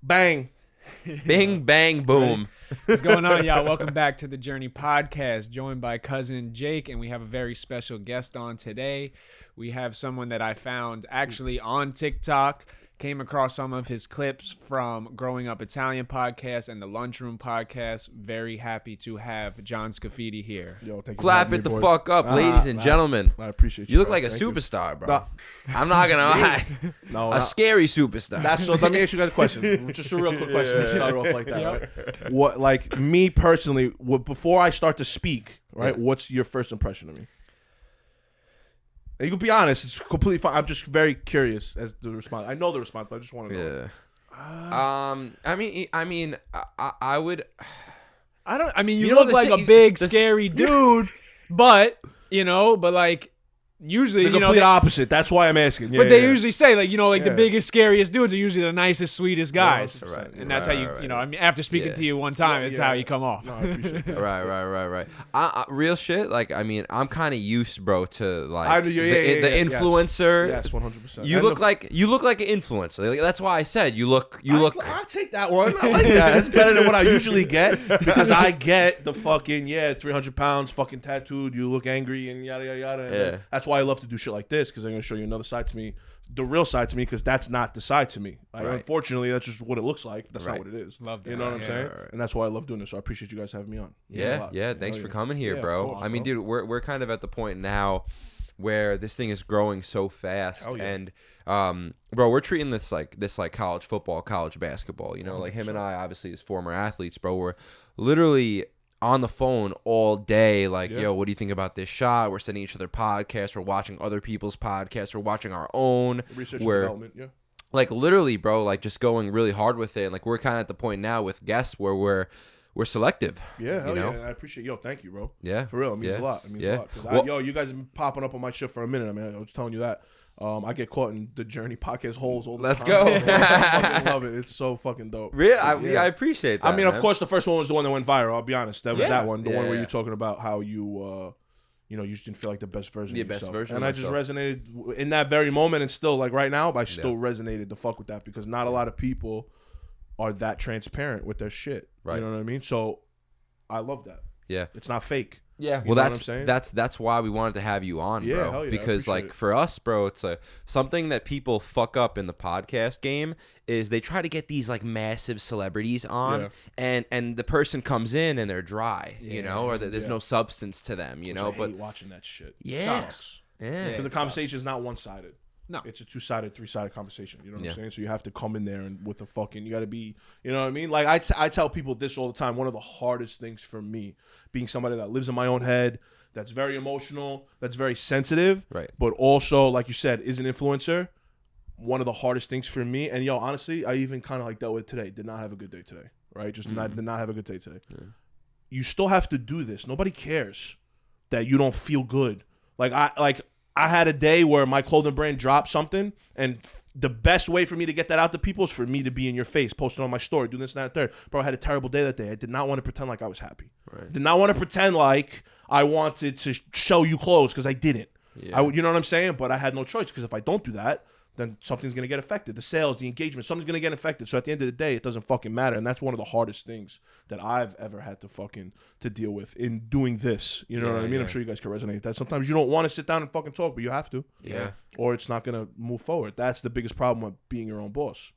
Bang. Bing, bang, boom. What's going on, y'all? Welcome back to the Journey Podcast, joined by cousin Jake, and we have a very special guest on today. We have someone that I found actually on TikTok, came across some of his clips from Growing Up Italian podcast and the Lunchroom podcast. Very happy to have John Scafiddi here. Yo, thank you Clap it the fuck up, ladies and gentlemen. I appreciate you. You look guys. like a Thank you. superstar, bro. Nah. I'm not gonna lie. No, A scary superstar. That's so. Let me ask you guys a question. Just a real quick question. To start off like that, right? What, like me personally, before I start to speak, right? Yeah. What's your first impression of me? And you can be honest. It's completely fine. I'm just very curious as to the response. I know the response, but I just want to know. Yeah. I mean, I would. I mean, you You know, look the like thing- a big, the- scary dude, but like, usually, The complete opposite. That's why I'm asking. Yeah, but they yeah. usually say, like, the Yeah. biggest, scariest dudes are usually the nicest, sweetest guys. Right. And that's how you, Right. I mean, after speaking Yeah. to you one time, Yeah, it's yeah. how you come off. No, I appreciate that. Right. Real shit. Like, I mean, I'm kind of used, bro, to like I- the yeah. influencer. Yes, 100%. You look like an influencer. Like, that's why I said you look. I'll take that one. I like that. That's better than what I usually get because I get the fucking 300 pounds, fucking tattooed. You look angry and yada yada yada. And Yeah. that's why I love to do shit like this because I'm gonna show you another side to me, the real side to me, because that's not the side to me. Like, Right. unfortunately, that's just what it looks like. That's Right. not what it is. Love that. You know what I'm Yeah. saying? Right. And that's why I love doing this. So I appreciate you guys having me on. It means a lot. Yeah. Thanks Hell for yeah. coming here, Yeah, of bro. course, I mean, bro. dude, we're kind of at the point now where this thing is growing so fast, Hell yeah. and bro, we're treating this like college football, college basketball. You know, like him and I, obviously, as former athletes, bro, we're literally on the phone all day, like, Yeah. yo, what do you think about this shot? We're sending each other podcasts. We're watching other people's podcasts. We're watching our own. Research and We're development. Yeah. like literally, bro, like just going really hard with it. And like we're kind of at the point now with guests where we're selective. Yeah, hell you know? yeah. I appreciate thank you, bro. Yeah. For real. It means Yeah. a lot. It means Yeah. a lot. 'Cause Well- you guys have been popping up on my shit for a minute. I mean, I was telling you that. I get caught in the Journey podcast holes all the Let's time. go. I fucking love it. It's so fucking dope. Really, Yeah. I appreciate that. I mean, of man. course, the first one was the one that went viral. I'll be honest. That was Yeah. that one. The Yeah, one where yeah. you're talking about how you, you just didn't feel like the best version The of best yourself. version and of I just myself. resonated in that very moment and still, like right now, I still resonated to fuck with that because not a lot of people are that transparent with their shit. Right. You know what I mean? So I love that. Yeah. It's not fake. Yeah, You well, know what I'm saying? that's why we wanted to have you on, Yeah, bro. hell yeah, I because like appreciate it. for us, bro, it's something that people fuck up in the podcast game is they try to get these like massive celebrities on, Yeah. and the person comes in and they're dry, you know, or there's yeah. no substance to them, you Which know. I but hate watching that shit. yeah, Sucks. yeah, Because the conversation is not one-sided. No. It's a two-sided, three-sided conversation. You know what Yeah. I'm saying? So you have to come in there and with the fucking, you got to be, you know what I mean? Like I tell people this all the time. One of the hardest things for me, being somebody that lives in my own head, that's very emotional, that's very sensitive, Right. but also, like you said, is an influencer. One of the hardest things for me, and honestly, I even kind of like dealt with today. Did not have a good day today, right? Just did not have a good day today. Yeah. You still have to do this. Nobody cares that you don't feel good. I had a day where my clothing brand dropped something, and the best way for me to get that out to people is for me to be in your face, posting on my story, doing this and that and third. Bro, I had a terrible day that day. I did not want to pretend like I was happy. Right. Did not want to pretend like I wanted to show you clothes because I didn't. Yeah. You know what I'm saying? But I had no choice because if I don't do that, then something's going to get affected. The sales, the engagement, something's going to get affected. So at the end of the day, it doesn't fucking matter. And that's one of the hardest things that I've ever had to deal with in doing this. You know what I mean? Yeah. I'm sure you guys can resonate with that. Sometimes you don't want to sit down and fucking talk, but you have to. Yeah. Or it's not going to move forward. That's the biggest problem with being your own boss.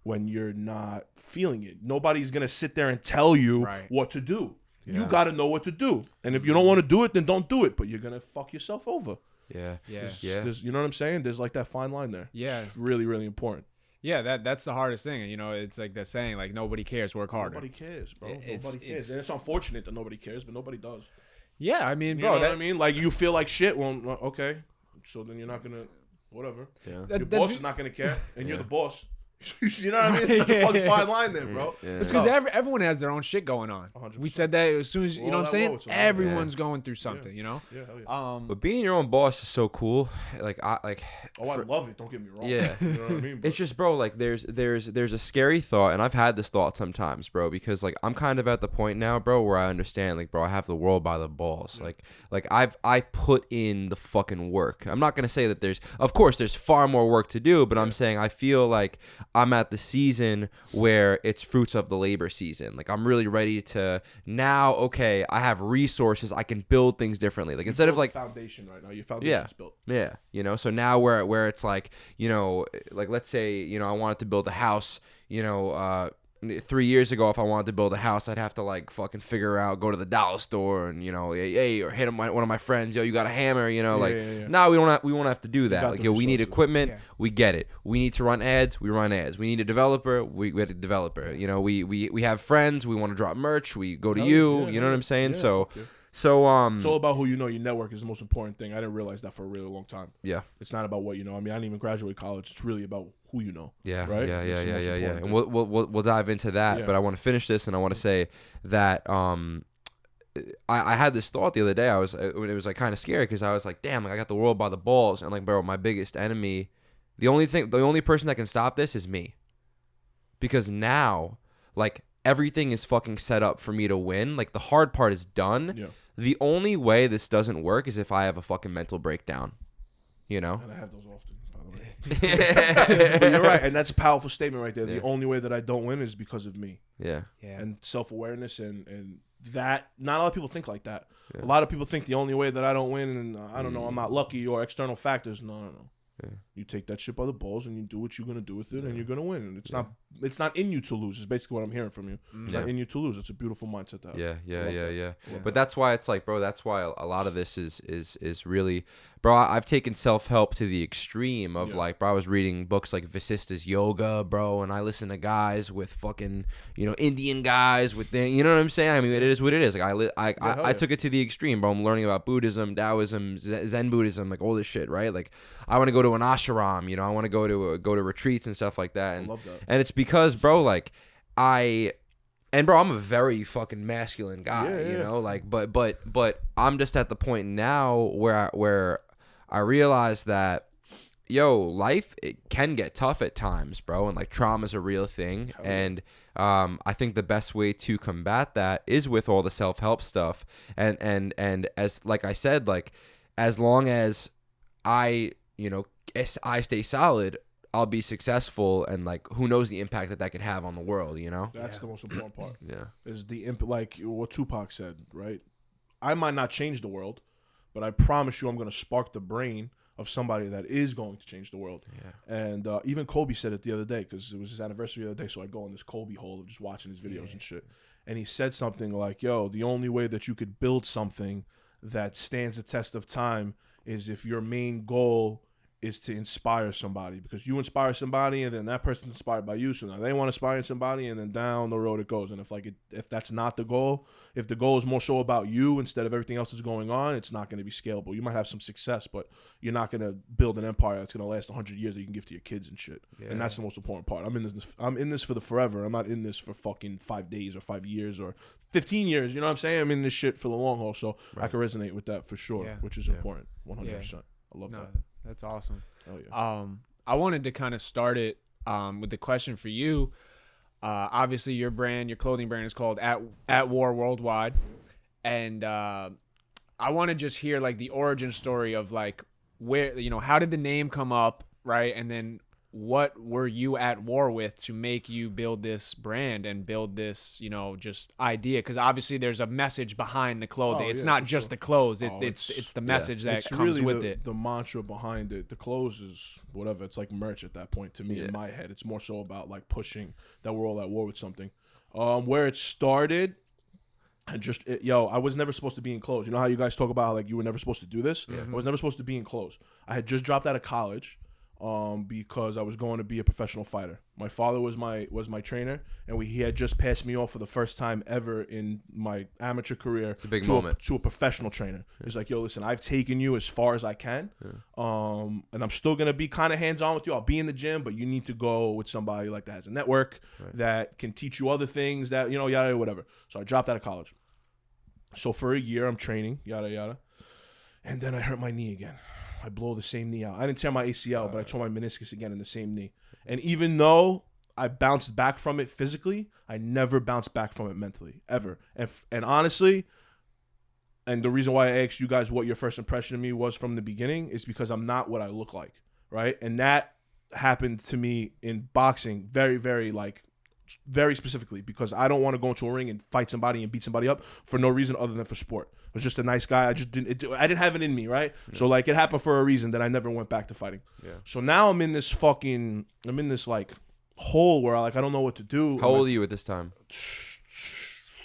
When you're not feeling it. Nobody's going to sit there and tell you what to do. You Yeah. got to know what to do. And if you don't want to do it, then don't do it. But you're going to fuck yourself over. Yeah. Yeah. You know what I'm saying? There's like that fine line there. Yeah. It's really, really important. Yeah, that's the hardest thing. And, it's like the saying, like, nobody cares, work harder. Nobody cares, bro. It's- Nobody cares. it's- And it's unfortunate that nobody cares, but nobody does. Yeah, I mean, You bro, know what I mean? Like, you feel like shit. Well, okay. So then you're not going to, whatever. Yeah. Your boss is not going to care, and you're the boss. You know what I mean? It's such a Yeah. fucking fine line there, bro. Yeah. It's because everyone has their own shit going on. 100%. We said that as soon as, you know what I'm Well, saying? it's a lot. Everyone's going through something, Yeah, hell yeah. But being your own boss is so cool. Like I love it. Don't get me wrong. Yeah. You know what I mean? It's just, bro, like there's a scary thought, and I've had this thought sometimes, bro, because like I'm kind of at the point now, bro, where I understand, like, bro, I have the world by the balls. Like I put in the fucking work. I'm not gonna say that of course there's far more work to do, but I'm saying I feel like I'm at the season where it's fruits of the labor season. Like I'm really ready to now. Okay, I have resources. I can build things differently. Like instead of like foundation right now, your foundation's built. Yeah, you know. So now where it's like, you know, like let's say, you know, I wanted to build a house, you know, 3 years ago, if I wanted to build a house, I'd have to like fucking figure out, go to the dollar store and, you know, hey, or hit one of my friends, yo, you got a hammer, you know, now we won't have to do that. Like, yo, we need equipment, we get it. We need to run ads, we run ads. We need a developer, we get a developer. You know, we have friends, we want to drop merch, we go to you know what I'm saying? So it's all about who you know. Your network is the most important thing. I didn't realize that for a really long time. Yeah. It's not about what you know. I mean, I didn't even graduate college. It's really about who you know. Yeah. Right? Yeah. And we'll dive into that. Yeah. But I want to finish this, and I want to say that I had this thought the other day. It was like kind of scary because I was like, damn, like I got the world by the balls, and like, bro, my biggest enemy, the only person that can stop this is me. Because now, like, everything is fucking set up for me to win. Like the hard part is done. Yeah. The only way this doesn't work is if I have a fucking mental breakdown, you know? And I have those often, by the way. But you're right, and that's a powerful statement right there. Yeah. The only way that I don't win is because of me. Yeah. And self-awareness and that, not a lot of people think like that. Yeah. A lot of people think the only way that I don't win, and I don't know, I'm not lucky or external factors. No. Yeah. You take that shit by the balls and you do what you're gonna do with it, and you're gonna win. And it's not in you to lose. It's basically what I'm hearing from you. It's not in you to lose. It's a beautiful mindset to have. Yeah. But that's why it's like, bro, that's why a lot of this is really, bro. I've taken self-help to the extreme of like, bro, I was reading books like Vasista's Yoga, bro, and I listen to guys with fucking, you know, Indian guys with you know what I'm saying? I mean, it is what it is. Like I took it to the extreme, bro. I'm learning about Buddhism, Taoism, Zen Buddhism, like all this shit, right? Like I want to go to an ashram, you know, I want to go to retreats and stuff like that. And, I love that. And it's because, bro, like bro, I'm a very fucking masculine guy, you know, like, but I'm just at the point now where I realize that, yo, life, it can get tough at times, bro, and like trauma's a real thing. And I think the best way to combat that is with all the self-help stuff. And as like I said, like as long as I stay solid, I'll be successful, and like who knows the impact that could have on the world, you know? That's the most important part. Yeah. Is the like what Tupac said, right? I might not change the world, but I promise you I'm going to spark the brain of somebody that is going to change the world. Yeah. And even Kobe said it the other day, because it was his anniversary the other day, so I go on this Kobe hole of just watching his videos and shit. And he said something like, yo, the only way that you could build something that stands the test of time is if your main goal is to inspire somebody, because you inspire somebody and then that person's inspired by you, so now they want to inspire somebody, and then down the road it goes. And if that's not the goal, if the goal is more so about you instead of everything else that's going on, it's not going to be scalable. You might have some success, but you're not going to build an empire that's going to last 100 years that you can give to your kids and shit. And that's the most important part. I'm in this for the forever. I'm not in this for fucking 5 days or 5 years or 15 years. You know what I'm saying? I'm in this shit for the long haul, so I can resonate with that for sure, which is important. 100%. I love that. That's awesome. Oh, yeah. I wanted to kind of start it with the question for you. Obviously, your clothing brand is called At War Worldwide, and I want to just hear like the origin story of like where, you know, how did the name come up, right? And then what were you at war with to make you build this brand and build this, you know, just idea? Because obviously there's a message behind the clothing. It's not just the clothes. It's the message that comes really with it. The mantra behind it. The clothes is whatever. It's like merch at that point to me in my head. It's more so about like pushing that we're all at war with something. Where it started, and I was never supposed to be in clothes. You know how you guys talk about how, like, you were never supposed to do this? I was never supposed to be in clothes. I had just dropped out of college. Because I was going to be a professional fighter. My father was my trainer, and he had just passed me off for the first time ever in my amateur career. It's a big moment. To a professional trainer. He's like, yo, listen, I've taken you as far as I can, and I'm still going to be kind of hands-on with you. I'll be in the gym, but you need to go with somebody like that has a network that can teach you other things that, you know, yada, whatever. So I dropped out of college. So for a year, I'm training, yada, yada. And then I hurt my knee again. I blow the same knee out. I didn't tear my ACL, but I tore my meniscus again in the same knee. And even though I bounced back from it physically, I never bounced back from it mentally, ever. And honestly, and the reason why I asked you guys what your first impression of me was from the beginning is because I'm not what I look like, right? And that happened to me in boxing very, very very specifically, because I don't want to go into a ring and fight somebody and beat somebody up for no reason other than for sport. I was just a nice guy. I didn't have it in me, right? Yeah. So like it happened for a reason that I never went back to fighting. Yeah. So now I'm in this like hole where I don't know what to do. How old are you at this time?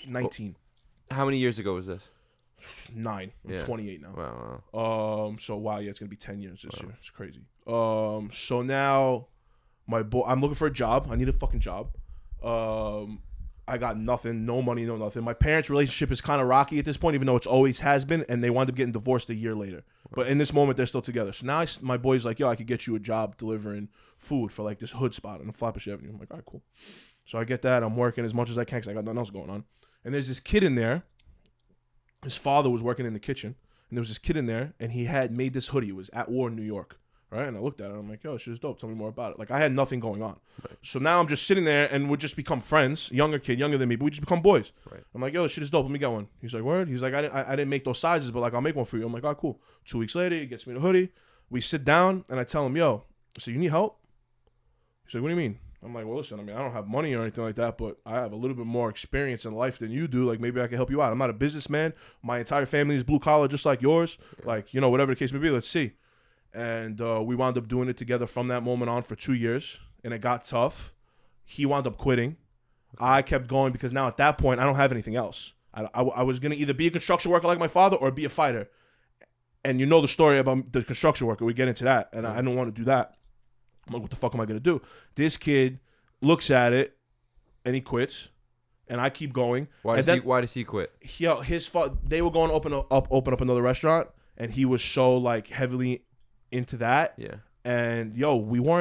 19. How many years ago was this? 9. I'm 28 now. Wow. So wow, yeah, it's gonna be 10 years this year. It's crazy. So now I'm looking for a job. I need a fucking job. I got nothing, no money, no nothing. My parents' relationship is kind of rocky at this point, even though it's always has been, and they wound up getting divorced a year later. But in this moment, they're still together. So now my boy's like, yo, I could get you a job delivering food for like this hood spot on Flatbush Avenue. I'm like, all right, cool. So I get that. I'm working as much as I can because I got nothing else going on. And there's this kid in there. His father was working in the kitchen, and there was this kid in there, and he had made this hoodie. It was at war in New York. Right, and I looked at it. I'm like, yo, shit is dope. Tell me more about it. Like, I had nothing going on. Right. So now I'm just sitting there, and we just become friends. Younger kid, younger than me, but we just become boys. Right. I'm like, yo, this shit is dope. Let me get one. He's like, word? He's like, I didn't make those sizes, but like, I'll make one for you. I'm like, all right, cool. 2 weeks later, he gets me the hoodie. We sit down, and I tell him, yo, so you need help? He's like, what do you mean? I'm like, well, listen, I mean, I don't have money or anything like that, but I have a little bit more experience in life than you do. Like, maybe I can help you out. I'm not a businessman. My entire family is blue collar, just like yours. Yeah. Like, you know, whatever the case may be, let's see. And we wound up doing it together from that moment on for 2 years. And it got tough. He wound up quitting. I kept going because now at that point, I don't have anything else. I was going to either be a construction worker like my father or be a fighter. And you know the story about the construction worker. We get into that. And I don't want to do that. I'm like, what the fuck am I going to do? This kid looks at it and he quits. And I keep going. Why does he quit? They were going to open up another restaurant. And he was so like heavily into that. Yeah. And yo,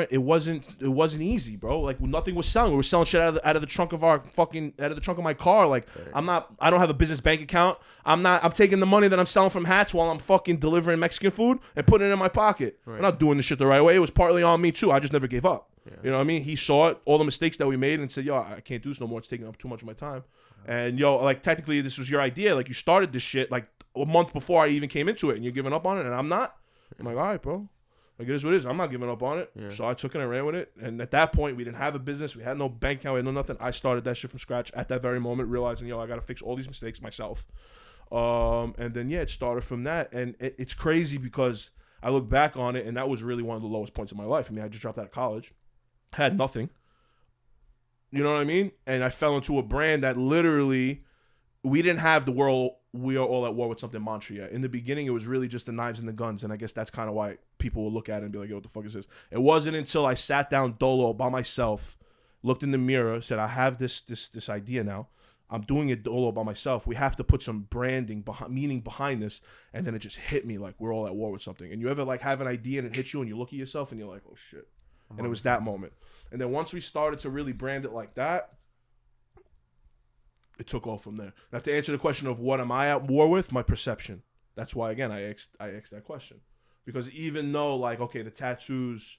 it wasn't easy, bro. Like nothing was selling. We were selling shit out of the trunk of my car. Like right. I don't have a business bank account. I'm taking the money that I'm selling from hats while I'm fucking delivering Mexican food and putting it in my pocket. Right. I'm not doing the shit the right way. It was partly on me too. I just never gave up. Yeah. You know what I mean? He saw it, all the mistakes that we made, and said, yo, I can't do this no more. It's taking up too much of my time. And yo, like technically this was your idea. Like you started this shit like a month before I even came into it, and you're giving up on it, and I'm not. I'm like, all right, bro. Like, it is what it is. I'm not giving up on it. Yeah. So I took it and ran with it. And at that point, we didn't have a business. We had no bank account. We had no nothing. I started that shit from scratch at that very moment, realizing, yo, I got to fix all these mistakes myself. And then, yeah, it started from that. And it's crazy because I look back on it, and that was really one of the lowest points of my life. I mean, I just dropped out of college. Had nothing. You know what I mean? And I fell into a brand that literally, we didn't have the world, we are all at war with something mantra yet. In the beginning, it was really just the knives and the guns, and I guess that's kind of why people will look at it and be like, yo, what the fuck is this? It wasn't until I sat down dolo by myself, looked in the mirror, said, I have this idea now. I'm doing it dolo by myself. We have to put some branding, meaning behind this, and then it just hit me like we're all at war with something. And you ever like have an idea and it hits you and you look at yourself and you're like, oh shit. And it was that moment. And then once we started to really brand it like that, it took off from there. Now, to answer the question of what am I at war with, my perception. That's why, again, I asked that question. Because even though, like, okay, the tattoos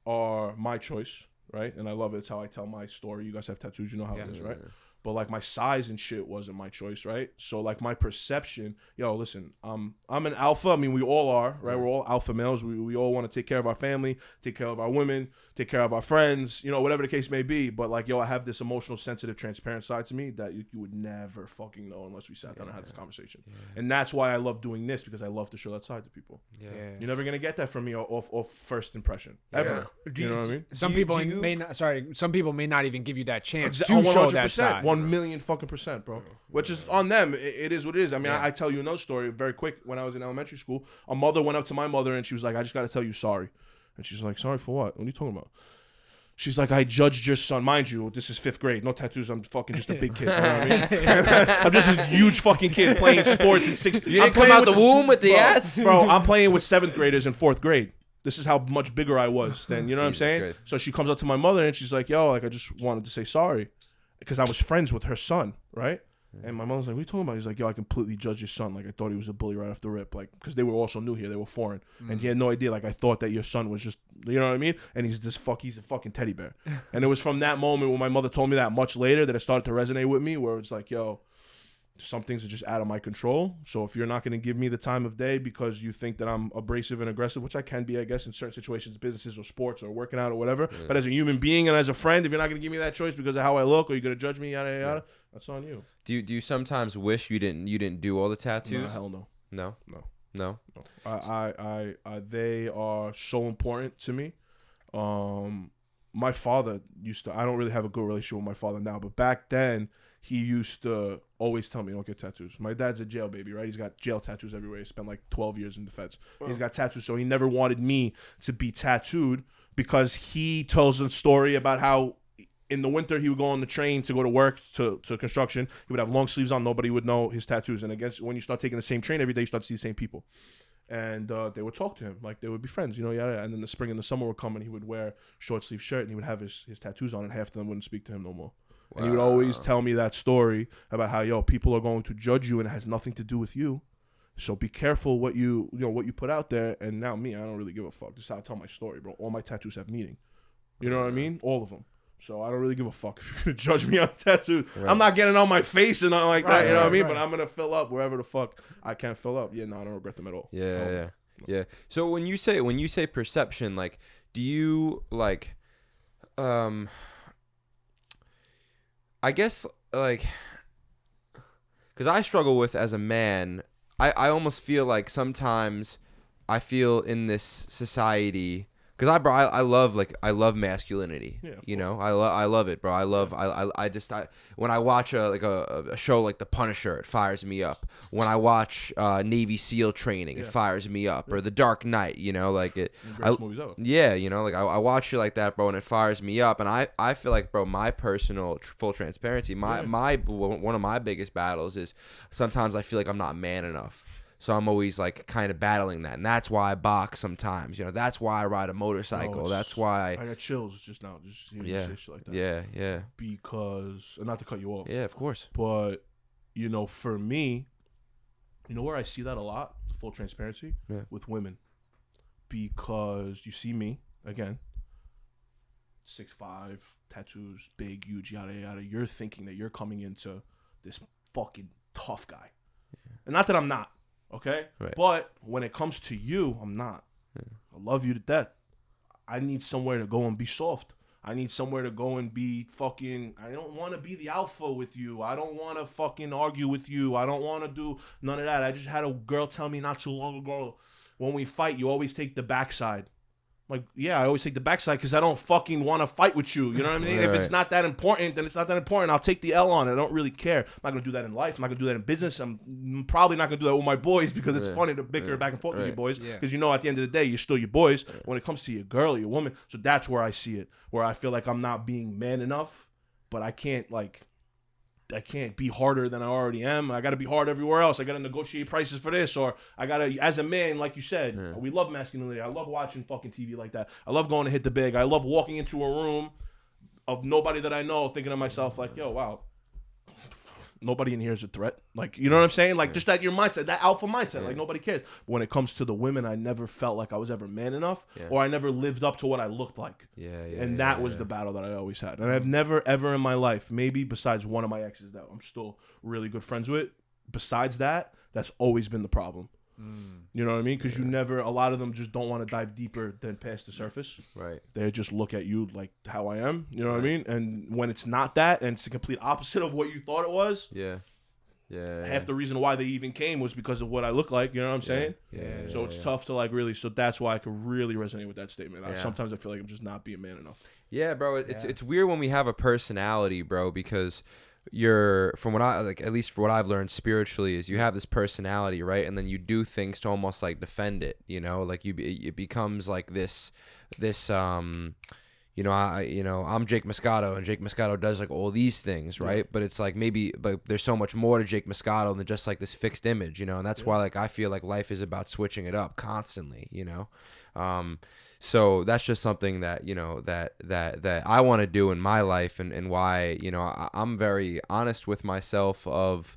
are my choice, right? And I love it. It's how I tell my story. You guys have tattoos. You know how it is, right? Yeah. But, like, my size and shit wasn't my choice, right? So, like, my perception, yo, listen, I'm an alpha. I mean, we all are, right? We're all alpha males. We all want to take care of our family, take care of our women, take care of our friends, you know, whatever the case may be. But, like, yo, I have this emotional, sensitive, transparent side to me that you would never fucking know unless we sat down and had this conversation. Yeah. And that's why I love doing this, because I love to show that side to people. Yeah. You're never going to get that from me off first impression, ever. Yeah. You know what I mean? Some people may not even give you that chance to show that side. 1 million fucking %, bro. Which is on them. It is what it is. I mean, I tell you another story very quick. When I was in elementary school, a mother went up to my mother and she was like, I just got to tell you sorry. And she's like, sorry for what? What are you talking about? She's like, I judged your son. Mind you, this is 5th grade. No tattoos. I'm fucking just a big kid. You know what I mean? I'm just a huge fucking kid playing sports in 6th. You didn't come out the womb with the ass? Bro, I'm playing with 7th graders in 4th grade. This is how much bigger I was then. You know what I'm saying? Christ. So she comes up to my mother and she's like, yo, like, I just wanted to say sorry. Because I was friends with her son, right? And my mom's like, what are you talking about? He's like, yo, I completely judged your son. Like, I thought he was a bully right off the rip. Like, because they were also new here. They were foreign. And he had no idea. Like, I thought that your son was just, you know what I mean? And he's a fucking teddy bear. And it was from that moment when my mother told me that much later that it started to resonate with me, where it's like, yo, some things are just out of my control. So if you're not going to give me the time of day because you think that I'm abrasive and aggressive, which I can be, I guess, in certain situations, businesses or sports or working out or whatever. Yeah. But as a human being and as a friend, if you're not going to give me that choice because of how I look or you're going to judge me, yada, yada, yada, that's on you. Do you sometimes wish you didn't do all the tattoos? No, hell no. No? No. No? I they are so important to me. My father used to, I don't really have a good relationship with my father now, but back then, he used to always tell me, don't get tattoos. My dad's a jail baby, right? He's got jail tattoos everywhere. He spent like 12 years in the feds. Wow. He's got tattoos, so he never wanted me to be tattooed because he tells a story about how in the winter he would go on the train to go to work, to construction. He would have long sleeves on. Nobody would know his tattoos. And again, when you start taking the same train every day, you start to see the same people. And they would talk to him like they would be friends, you know, yada. And then the spring and the summer would come and he would wear short sleeve shirt and he would have his tattoos on and half of them wouldn't speak to him no more. Wow. And he would always tell me that story about how, yo, people are going to judge you and it has nothing to do with you. So be careful what you put out there. And now me, I don't really give a fuck. This is how I tell my story, bro. All my tattoos have meaning. You know what I mean? All of them. So I don't really give a fuck if you're going to judge me on tattoos. Right. I'm not getting on my face and nothing like that, you know what I mean? Right. But I'm going to fill up wherever the fuck I can't fill up. Yeah, no, I don't regret them at all. Yeah. So when you say perception, like, do you, like, I guess, like, because I struggle with, as a man, I almost feel like sometimes I feel in this society, because I love masculinity. Yeah, you know, I love it, bro. When I watch a show like The Punisher, it fires me up. When I watch Navy SEAL training, it fires me up. Or The Dark Knight, you know, like it. Movies ever. Yeah, you know, like I watch shit like that, bro, and it fires me up. And I feel like, bro, my personal full transparency, one of my biggest battles is sometimes I feel like I'm not man enough. So I'm always like kind of battling that, and that's why I box sometimes. You know, that's why I ride a motorcycle. That's why I got chills just now, just hearing you say shit like that. Yeah. Because, and not to cut you off. Yeah, of course. But you know, for me, you know where I see that a lot, full transparency, with women, because you see me again, 6'5", tattoos, big, huge, yada yada. You're thinking that you're coming into this fucking tough guy, and not that I'm not. Okay? Right. But when it comes to you, I'm not. Yeah. I love you to death. I need somewhere to go and be soft. I need somewhere to go and be fucking... I don't want to be the alpha with you. I don't want to fucking argue with you. I don't want to do none of that. I just had a girl tell me not too long ago, when we fight, you always take the backside. Like, yeah, I always take the backside because I don't fucking want to fight with you. You know what I mean? Right. If it's not that important, then it's not that important. I'll take the L on it. I don't really care. I'm not going to do that in life. I'm not going to do that in business. I'm probably not going to do that with my boys because it's funny to bicker back and forth with your boys. Because you know, at the end of the day, you're still your boys when it comes to your girl or your woman. So that's where I see it, where I feel like I'm not being man enough, but I can't be harder than I already am. I got to be hard everywhere else. I got to negotiate prices for this, or I got to, as a man, like you said, we love masculinity. I love watching fucking TV like that. I love going to hit the big. I love walking into a room of nobody that I know, thinking to myself like, yo, wow, nobody in here is a threat. Like, you know what I'm saying? Like, just that your mindset, that alpha mindset. Like, nobody cares. But when it comes to the women, I never felt like I was ever man enough, or I never lived up to what I looked like. And that was the battle that I always had. And I've never, ever in my life, maybe besides one of my exes that I'm still really good friends with, besides that, that's always been the problem. You know what I mean? Because a lot of them just don't want to dive deeper than past the surface. Right. They just look at you like how I am. You know what I mean? And when it's not that, and it's the complete opposite of what you thought it was. Half the reason why they even came was because of what I look like. You know what I'm saying? So it's tough to like really. So that's why I could really resonate with that statement. Sometimes I feel like I'm just not being man enough. Yeah, bro. It's weird when we have a personality, bro, because from what I like, at least for what I've learned spiritually, is you have this personality, right? And then you do things to almost like defend it, you know, like it becomes like this I'm Jake Moscato, and Jake Moscato does like all these things, right? But it's like but there's so much more to Jake Moscato than just like this fixed image, you know? And that's why like I feel like life is about switching it up constantly, you know? So that's just something that, you know, that I want to do in my life, and why, you know, I'm very honest with myself of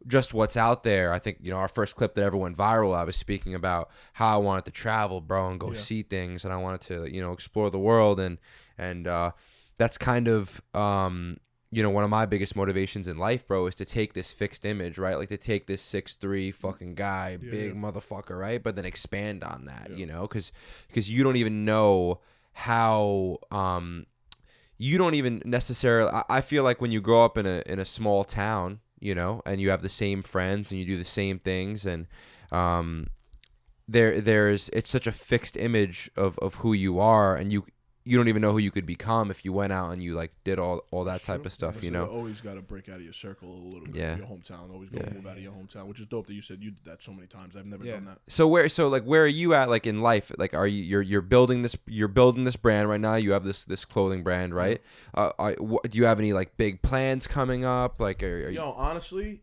just what's out there. I think, you know, our first clip that ever went viral, I was speaking about how I wanted to travel, bro, and go see things, and I wanted to, you know, explore the world, and that's kind of one of my biggest motivations in life, bro, is to take this fixed image, right? Like to take this 6'3" fucking guy, big motherfucker, right? But then expand on that, because you don't even know how, you don't even necessarily, I feel like when you grow up in a small town, and you have the same friends and you do the same things, and it's such a fixed image of who you are, and you don't even know who you could become if you went out and you like did all that type of stuff, You always got to break out of your circle a little bit, your hometown. Always go move out of your hometown, which is dope that you said you did that so many times. I've never done that. So where are you at, like, in life? Like, are you're building this brand right now? You have this clothing brand, right? Do you have any like big plans coming up? Like, honestly,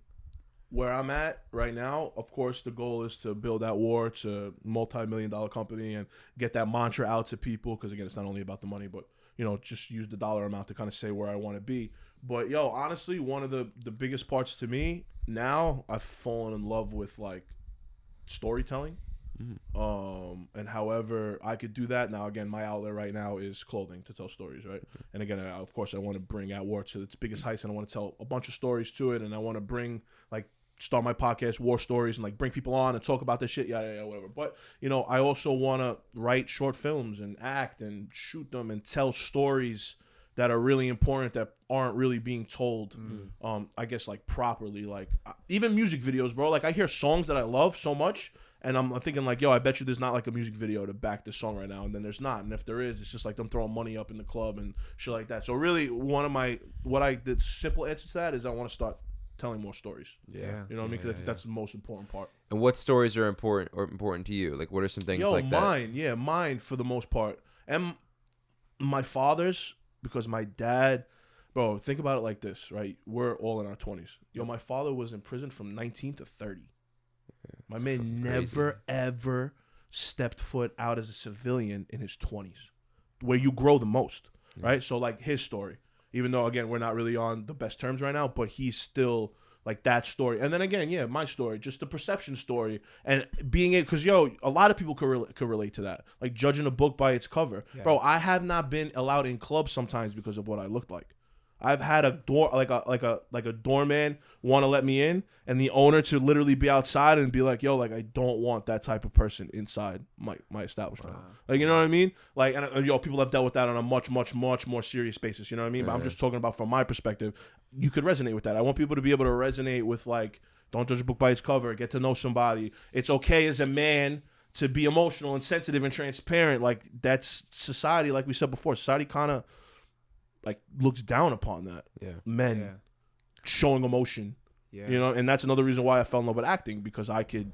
where I'm at right now, of course, the goal is to build that war to multi-million-dollar company and get that mantra out to people. Because again, it's not only about the money, but just use the dollar amount to kind of say where I want to be. But honestly, one of the biggest parts to me now, I've fallen in love with like storytelling. And however I could do that now, again, my outlet right now is clothing to tell stories, right? And again, of course, I want to bring At War to its biggest heights, and I want to tell a bunch of stories to it, and I want to bring start my podcast, War Stories, and like bring people on and talk about this shit, whatever. But I also want to write short films and act and shoot them and tell stories that are really important that aren't really being told, I guess, like properly. Like even music videos, bro. Like I hear songs that I love so much, and I'm thinking like, I bet you there's not like a music video to back this song right now, and then there's not. And if there is, it's just like them throwing money up in the club and shit like that. So really, the simple answer to that is I want to start telling more stories. You know what I mean? Because I think that's the most important part. And what stories are important to you? Like, what are some things like that? Mine for the most part, and my father's, because my dad, bro. Think about it like this, right? We're all in our 20s. My father was in prison from 19 to 30. My man never ever stepped foot out as a civilian in his 20s, where you grow the most, right? So like his story. Even though, again, we're not really on the best terms right now, but he's still like that story. And then again, my story, just the perception story, and being it, because a lot of people could relate to that, like judging a book by its cover. Bro, I have not been allowed in clubs sometimes because of what I looked like. I've had a door like a doorman want to let me in, and the owner to literally be outside and be like, like I don't want that type of person inside my establishment. Wow. Like, you know what I mean? Like, and people have dealt with that on a much more serious basis. You know what I mean? But I'm just talking about from my perspective. You could resonate with that. I want people to be able to resonate with like, don't judge a book by its cover. Get to know somebody. It's okay as a man to be emotional and sensitive and transparent. Like that's society. Like we said before, society kind of like looks down upon that. Men showing emotion. And that's another reason why I fell in love with acting, because I could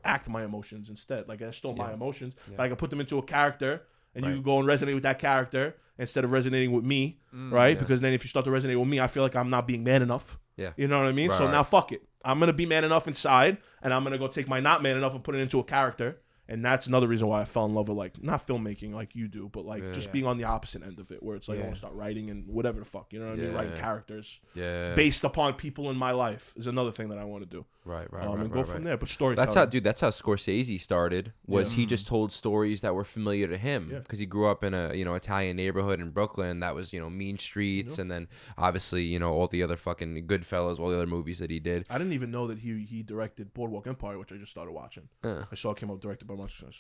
act my emotions instead. Like I still my emotions, but I can put them into a character, and you can go and resonate with that character instead of resonating with me, right? Because then if you start to resonate with me, I feel like I'm not being man enough. You know what I mean? So now fuck it. I'm gonna be man enough inside, and I'm gonna go take my not man enough and put it into a character. And that's another reason why I fell in love with, like, not filmmaking like you do, but, like, just being on the opposite end of it, where it's like I want to start writing and whatever the fuck, you know what I mean? Writing characters based upon people in my life is another thing that I want to do. And go from there. But storytelling. That's how Scorsese started, was he just told stories that were familiar to him, because he grew up in a, Italian neighborhood in Brooklyn that was, mean streets, and then obviously, all the other fucking Goodfellas, all the other movies that he did. I didn't even know that he directed Boardwalk Empire, which I just started watching. I saw it came up directed by shit.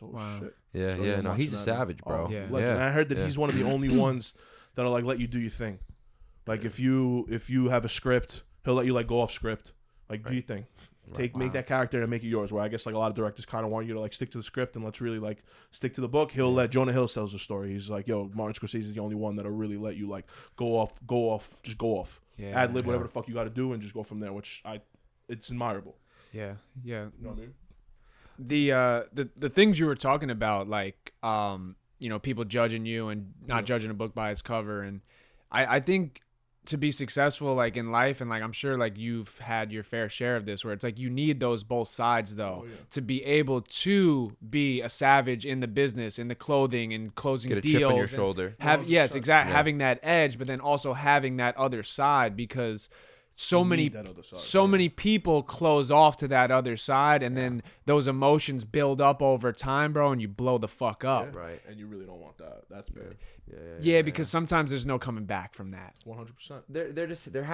No, he's a savage, bro. And I heard that he's one of the only ones that'll like let you do your thing. Like if you have a script, he'll let you like go off script, like do your thing, make that character and make it yours. Where I guess like a lot of directors kind of want you to like stick to the script and let's really like stick to the book. He'll let Jonah Hill tells the story. He's like, Martin Scorsese is the only one that'll really let you like go off, just go off, ad lib whatever the fuck you got to do and just go from there. Which it's admirable. You know what I mean? The things you were talking about, like people judging you and not judging a book by its cover, and I think to be successful like in life, and like I'm sure like you've had your fair share of this, where it's like you need those both sides though to be able to be a savage in the business, in the clothing and closing get a deals, chip on your shoulder, having that edge, but then also having that other side, because so You many need that other side, so yeah. many people close off to that other side, and then those emotions build up over time, bro, and you blow the fuck up. Yeah. Right. And you really don't want that. That's bad. Yeah, because sometimes there's no coming back from that. 100%. There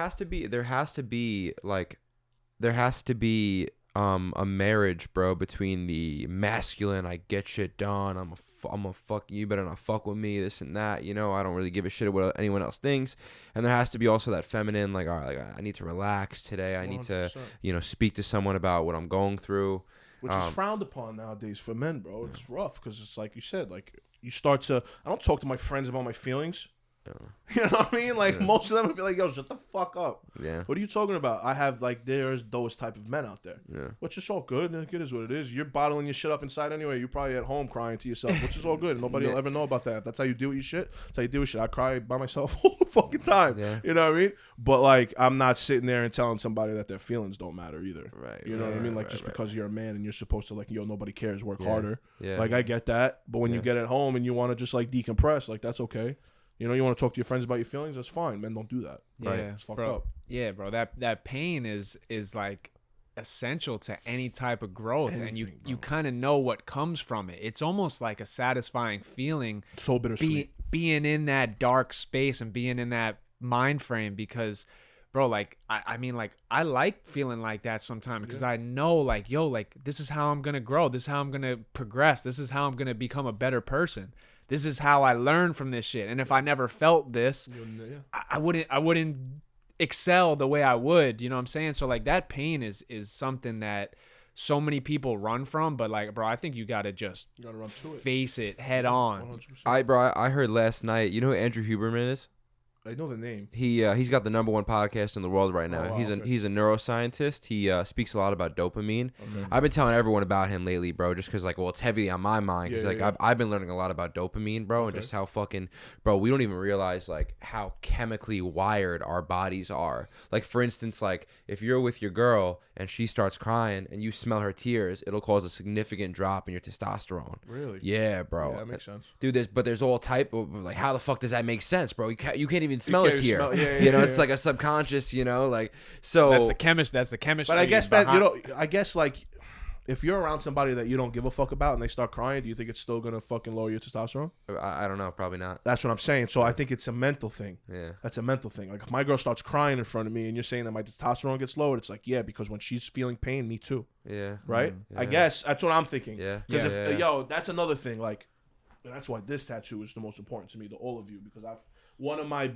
has to be a marriage, bro, between the masculine, I get shit done, I'm a fuck, you better not fuck with me, this and that, you know, I don't really give a shit what anyone else thinks. And there has to be also that feminine, like, all right, like, I need to relax today, I need to, 100%. you know, speak to someone about what I'm going through. Which is frowned upon nowadays for men, bro. It's rough because it's like you said, like you start to. I don't talk to my friends about my feelings. You know what I mean? Like most of them would be like, "Yo, shut the fuck up." Yeah. What are you talking about? I have like there's those type of men out there. Yeah. Which is all good. Like, it is what it is. You're bottling your shit up inside anyway. You're probably at home crying to yourself, which is all good. Nobody will ever know about that. If that's how you deal with your shit. That's how you deal with shit. I cry by myself all the fucking time. Yeah. You know what I mean? But like, I'm not sitting there and telling somebody that their feelings don't matter either. Right. You know what I mean? Like right, just right. because you're a man and you're supposed to like, yo, nobody cares. Work harder. Yeah. Like I get that. But when you get at home and you want to just like decompress, like that's okay. You know, you want to talk to your friends about your feelings, that's fine. Men don't do that. Yeah, Right? It's fucked bro. up. Yeah, bro. That pain is like essential to any type of growth, and you Anything, bro. kind of know what comes from it. It's almost like a satisfying feeling So bittersweet. being in that dark space and being in that mind frame, because bro, like I mean, like I like feeling like that sometimes because I know, like, yo, like this is how I'm gonna grow, this is how I'm gonna progress, this is how I'm gonna become a better person, this is how I learn from this shit. And if I never felt this, I wouldn't excel the way I would, you know what I'm saying? So like that pain is something that so many people run from, but like, bro, I think you gotta just run to it. face it head on. 100%. I heard last night, you know who Andrew Huberman is? I know the name. He's got the #1 podcast in the world right now. Oh, wow, he's okay. a neuroscientist. He speaks a lot about dopamine. Okay. I've been telling everyone about him lately, bro, just because, like, well, it's heavy on my mind. Because, I've been learning a lot about dopamine, bro, and just how fucking, bro, we don't even realize, like, how chemically wired our bodies are. Like, for instance, like, if you're with your girl and she starts crying and you smell her tears, it'll cause a significant drop in your testosterone. Really? Yeah, bro. Yeah, that makes sense. Dude, there's all type of, like, how the fuck does that make sense, bro? You can't even smell can't a even tear. smell- yeah, You know, yeah, it's yeah. like a subconscious, you know, like, so. That's the chemistry. But I guess that, behind- you know, I guess like if you're around somebody that you don't give a fuck about and they start crying, do you think it's still going to fucking lower your testosterone? I don't know, probably not. That's what I'm saying. So I think it's a mental thing. Yeah. That's a mental thing. Like if my girl starts crying in front of me and you're saying that my testosterone gets lowered, it's like, yeah, because when she's feeling pain, me too. Yeah. Right? Yeah. I guess that's what I'm thinking. Yeah. Because Yeah. yo, that's another thing. Like, and that's why this tattoo is the most important to me, to all of you, because one of my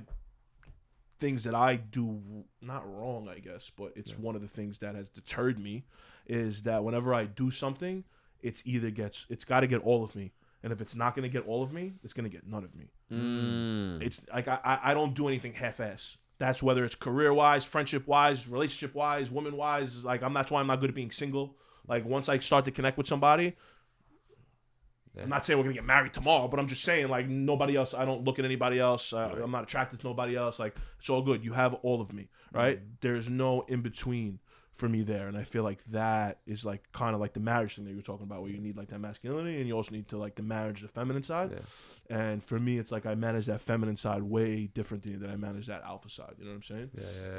things that I do not wrong, I guess, but it's one of the things that has deterred me is that whenever I do something, it's got to get all of me. And if it's not going to get all of me, it's going to get none of me. It's like I don't do anything half-ass. That's whether it's career-wise, friendship-wise, relationship-wise, woman-wise. Like that's why I'm not good at being single. Like once I start to connect with somebody, I'm not saying we're gonna get married tomorrow, but I'm just saying like nobody else. I don't look at anybody else. I'm not attracted to nobody else. Like it's all good. You have all of me, right? There's no in between for me there, and I feel like that is like kind of like the marriage thing that you were talking about, where you need like that masculinity, and you also need to like the marriage, the feminine side. Yeah. And for me, it's like I manage that feminine side way differently than I manage that alpha side. You know what I'm saying?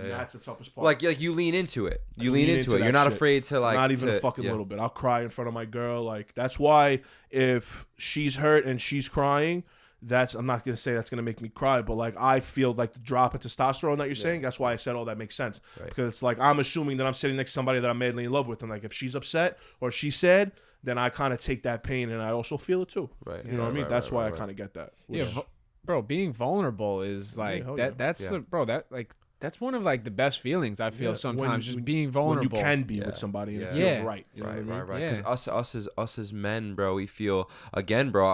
And that's the toughest part. Like you lean into it. You I lean into it. that You're not shit. afraid to like. Not even a fucking little bit. I'll cry in front of my girl. Like that's why if she's hurt and she's crying, I'm not gonna say that's gonna make me cry, but like I feel like the drop in testosterone that you're saying. That's why I said all that makes sense, because it's like I'm assuming that I'm sitting next to somebody that I'm madly in love with, and like if she's upset or she's sad, then I kind of take that pain and I also feel it too. Right. You know what I mean? That's why I kind of get that. Yeah, bro, being vulnerable is like hell that. yeah. That's bro. That like that's one of like the best feelings I feel sometimes. Just being when vulnerable. you can be with somebody and it feels right. You know what I mean? Right. Yeah. Because us as men, bro, we feel again, bro.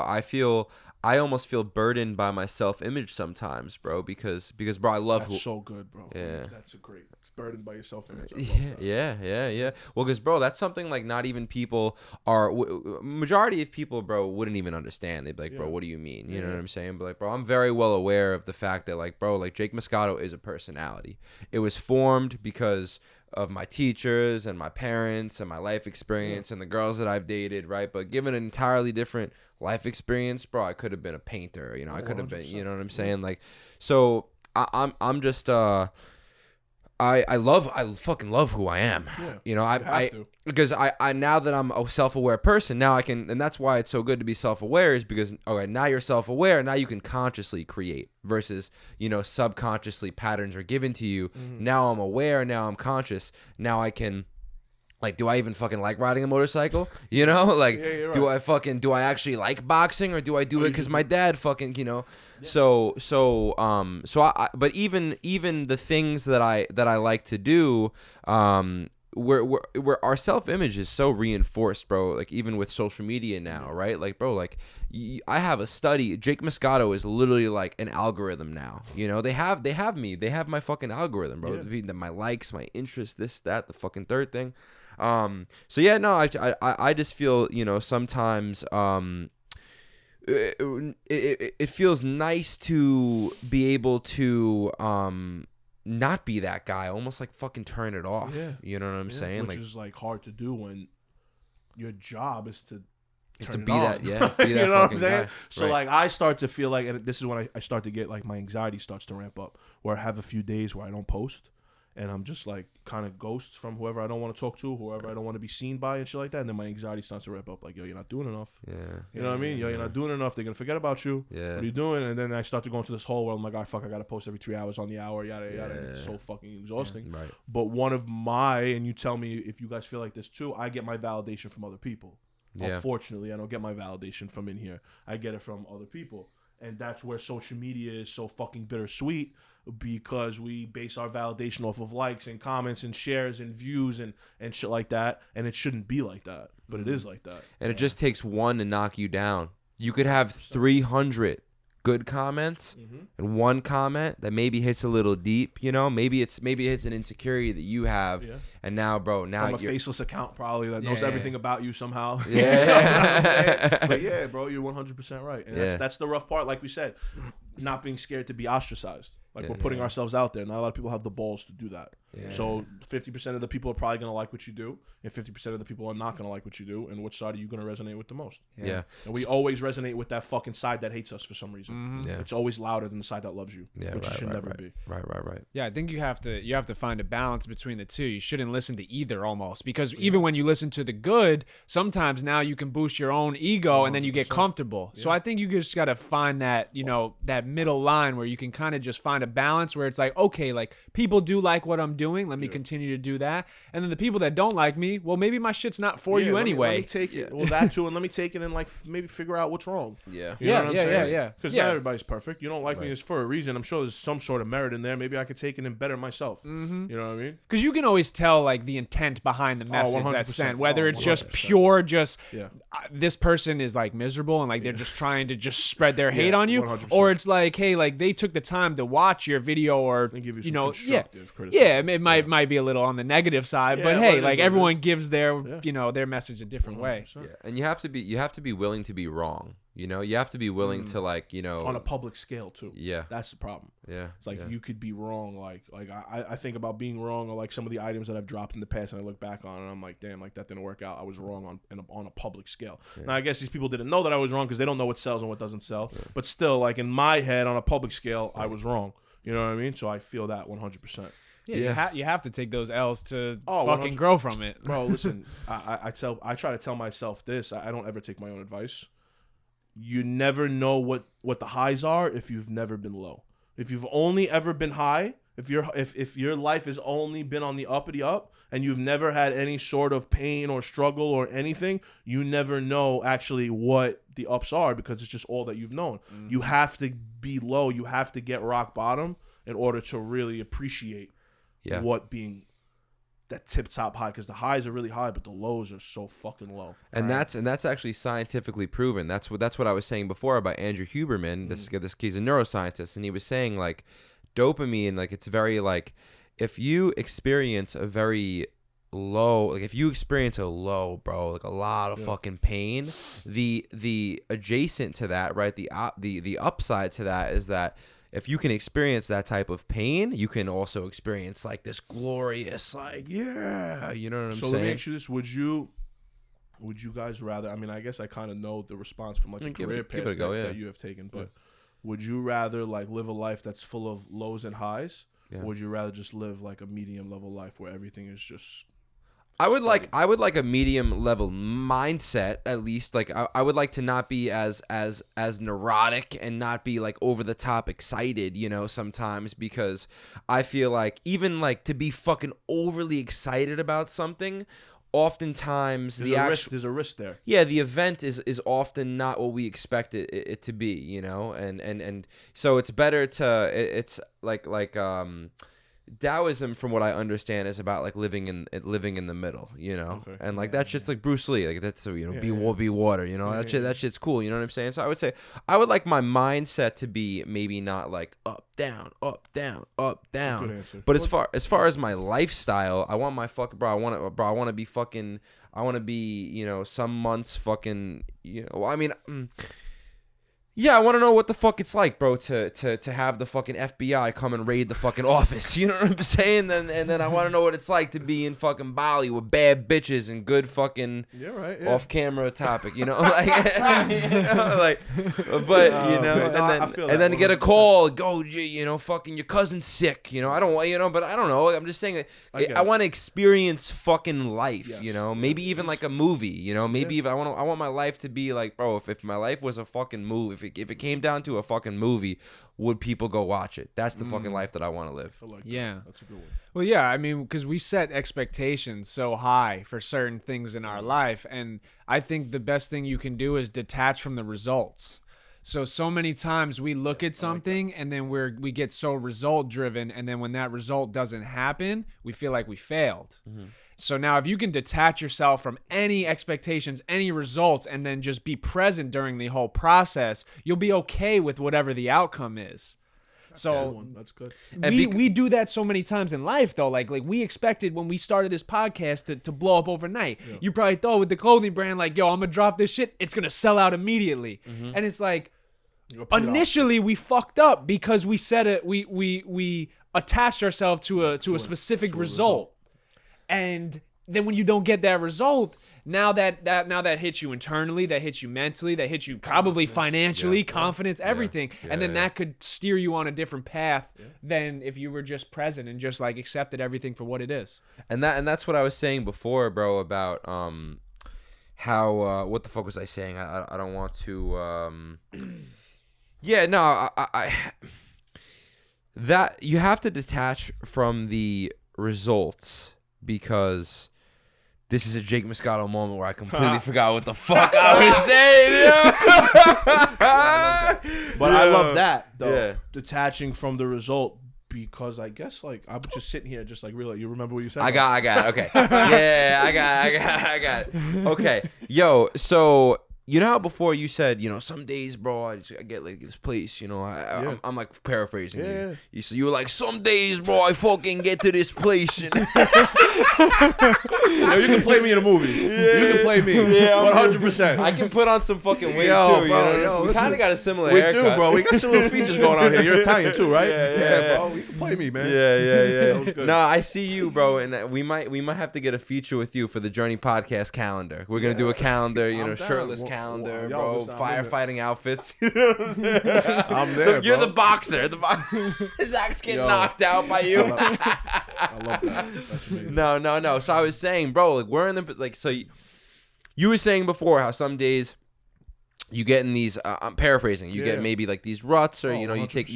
I almost feel burdened by my self-image sometimes, bro. Because bro, I love That's so good, bro. Yeah. That's a great. It's burdened by your self-image. Yeah. Well, because bro, that's something like not even people are. Majority of people, bro, wouldn't even understand. They'd be like, bro, what do you mean? You know what I'm saying? But like, bro, I'm very well aware of the fact that like, bro, like Jake Moscato is a personality. It was formed because of my teachers and my parents and my life experience and the girls that I've dated, right? But given an entirely different life experience, bro, I could have been a painter, you know, I could have been, you know what I'm saying? Like, so I'm just, I fucking love who I am. Yeah, You know, you have to. because I now that I'm a self-aware person, now I can, and that's why it's so good to be self-aware, is because okay, now you're self-aware, now you can consciously create versus, you know, subconsciously patterns are given to you. Now I'm aware, now I'm conscious, now I can, like, do I even fucking like riding a motorcycle? You know, like, Yeah, do I actually like boxing, or do I do it because my dad fucking, you know? Yeah. But even the things that I like to do, where our self-image is so reinforced, bro. Like, even with social media now, right? Like, bro, like, I have a study. Jake Moscato is literally like an algorithm now. You know, they have me. They have my fucking algorithm, bro. Yeah. My likes, my interests, this, that, the fucking third thing. So yeah, no, I just feel, you know, sometimes it feels nice to be able to not be that guy, almost like fucking turn it off. Yeah. You know what I'm saying? Which is like hard to do when your job is to be that, be that you know what I'm saying? Guy. So like I start to feel like, and this is when I start to get like my anxiety starts to ramp up, where I have a few days where I don't post. And I'm just like kind of ghost from whoever I don't want to talk to, whoever I don't want to be seen by and shit like that. And then my anxiety starts to ramp up like, yo, you're not doing enough. Yeah. You know what I mean? Yo, you're not doing enough. They're going to forget about you. Yeah. What are you doing? And then I start to go into this hole where I'm like, oh, fuck, I got to post every 3 hours on the hour, yada, yada. And it's so fucking exhausting. Yeah. Right. But one of my, and you tell me if you guys feel like this too, I get my validation from other people. Yeah. Unfortunately, I don't get my validation from in here. I get it from other people. And that's where social media is so fucking bittersweet, because we base our validation off of likes and comments and shares and views and shit like that. And it shouldn't be like that, but it is like that. And it just takes one to knock you down. You could have 300 good comments and one comment that maybe hits a little deep, you know, maybe it's an insecurity that you have, and now, bro, from a faceless account probably that knows everything about you somehow. Yeah. You know what I'm saying? But yeah, bro, you're 100% right, and that's the rough part. Like we said, not being scared to be ostracized. Like we're putting ourselves out there. Not a lot of people have the balls to do that. Yeah. So 50% of the people are probably gonna like what you do, and 50% of the people are not gonna like what you do. And which side are you gonna resonate with the most? Yeah. And we always resonate with that fucking side that hates us for some reason. Yeah. It's always louder than the side that loves you. Yeah. Which it should never be. Right. Yeah, I think you have to find a balance between the two. You shouldn't listen to either, almost, because even when you listen to the good, sometimes now you can boost your own ego 100%. And then you get comfortable. Yeah. So I think you just gotta find that, you know, that middle line where you can kind of just find a balance where it's like, okay, like people do like what I'm doing. Let me continue to do that. And then the people that don't like me, well, maybe my shit's not for you anyway. Let me take it. Well, that too, and let me take it and like maybe figure out what's wrong. Yeah. You know what I'm saying? Because not everybody's perfect. You don't like me, it's for a reason. I'm sure there's some sort of merit in there. Maybe I could take it and better myself. You know what I mean? Because you can always tell like the intent behind the message that's sent, whether it's just pure, this person is like miserable and like they're just trying to just spread their hate on you, 100%. Or it's like, hey, like they took the time to watch your video, or give you know, criticism. It might be a little on the negative side, but hey, like everyone gives their you know, their message a different 100%. Way. Yeah. And you have to be willing to be wrong. You know, you have to be willing to, like, you know, on a public scale too. Yeah, that's the problem. Yeah, it's like you could be wrong. Like I think about being wrong, or like some of the items that I've dropped in the past, and I look back on, and I'm like, damn, like that didn't work out. I was wrong on a public scale. Yeah. Now I guess these people didn't know that I was wrong because they don't know what sells and what doesn't sell. Yeah. But still, like in my head, on a public scale, I was wrong. You know what I mean? So I feel that 100%. Yeah. You have to take those L's to fucking grow from it. Bro, listen, I try to tell myself this. I don't ever take my own advice. You never know what the highs are if you've never been low. If you've only ever been high, if your life has only been on the uppity up and you've never had any sort of pain or struggle or anything, you never know actually what the ups are, because it's just all that you've known. You have to be low. You have to get rock bottom in order to really appreciate what being that tip-top high, because the highs are really high, but the lows are so fucking low. And that's actually scientifically proven. That's what I was saying before about Andrew Huberman. This he's a neuroscientist, and he was saying like dopamine, like it's very like if you experience a very low, like if you experience a low, bro, like a lot of fucking pain, the adjacent to that, right? The upside to that is that if you can experience that type of pain, you can also experience like this glorious, like, you know what I'm saying? So let me ask you this: Would you guys rather? I mean, I guess I kind of know the response from like the career path that you have taken, but would you rather like live a life that's full of lows and highs, Or would you rather just live like a medium level life where everything is just I would like a medium level mindset, at least. Like I would like to not be as neurotic and not be like over the top excited, you know, sometimes, because I feel like even like to be fucking overly excited about something, oftentimes there's a risk there. Yeah, the event is often not what we expect it to be, you know, and so it's better to it's like Taoism, from what I understand, is about like living in the middle, you know, and like that shit's like Bruce Lee, like that's, you know, be water, you know, that shit's cool, you know what I'm saying? So I would say I would like my mindset to be maybe not like up down, but as far as my lifestyle, I want my fucking I want to be, you know, some months fucking, you know, I mean. Yeah, I want to know what the fuck it's like, bro, to have the fucking FBI come and raid the fucking office. You know what I'm saying? And then I want to know what it's like to be in fucking Bali with bad bitches and good fucking off-camera topic. You know, like, but you know, and then get a call, go, you know, fucking your cousin's sick. You know, I don't want, you know, but I don't know. I'm just saying that I want to experience fucking life. You know, maybe even like a movie. You know, maybe even I want my life to be like, bro, if my life was a fucking movie. If it came down to a fucking movie, would people go watch it? That's the fucking life that I want to live. I like that. That's a good one. Well, yeah, I mean, because we set expectations so high for certain things in our life, and I think the best thing you can do is detach from the results. So many times we look at something and then we get so result driven, and then when that result doesn't happen, we feel like we failed. Mm-hmm. So now if you can detach yourself from any expectations, any results, and then just be present during the whole process, you'll be okay with whatever the outcome is. That's good. We do that so many times in life, though. Like we expected when we started this podcast to blow up overnight. Yeah. You probably thought with the clothing brand, like, yo, I'm going to drop this shit. It's going to sell out immediately. Mm-hmm. And it's like, initially we fucked up because we said it. We attached ourselves to a specific result. And then when you don't get that result, now that hits you internally, that hits you mentally, that hits you probably financially, confidence, everything. And then that could steer you on a different path than if you were just present and just like accepted everything for what it is. And that's what I was saying before, bro, about how what the fuck was I saying? I don't want to I that you have to detach from the results, because this is a Jake Moscato moment where I completely forgot what the fuck I was saying. But I love that, though. Detaching from the result, because I guess like I'm just sitting here just like really. You remember what you said? I got it. Okay. Yeah, I got it. Okay. Yo, so you know how before you said, you know, some days, bro, I get like this place, you know, I'm like paraphrasing you. So you were like, some days, bro, I fucking get to this place. You can play me in a movie. You can play me. 100%. I can put on some fucking weight too. Bro, you know? We kind of got a similar haircut. We do, bro. We got similar features going on here. You're Italian too, right? Yeah, bro. You can play me, man. Yeah. That was good. No, I see you, bro, and we might have to get a feature with you for the Journey Podcast calendar. We're gonna do a calendar, you know, shirtless calendar, bro, firefighting outfits. You know what I'm saying? I'm there. You're the boxer. Zach's getting knocked out by you. I love that. That's amazing. No. So I was saying, bro, like we're in the like. So you were saying before how some days you get in these. I'm paraphrasing. You get maybe like these ruts, or you know, you take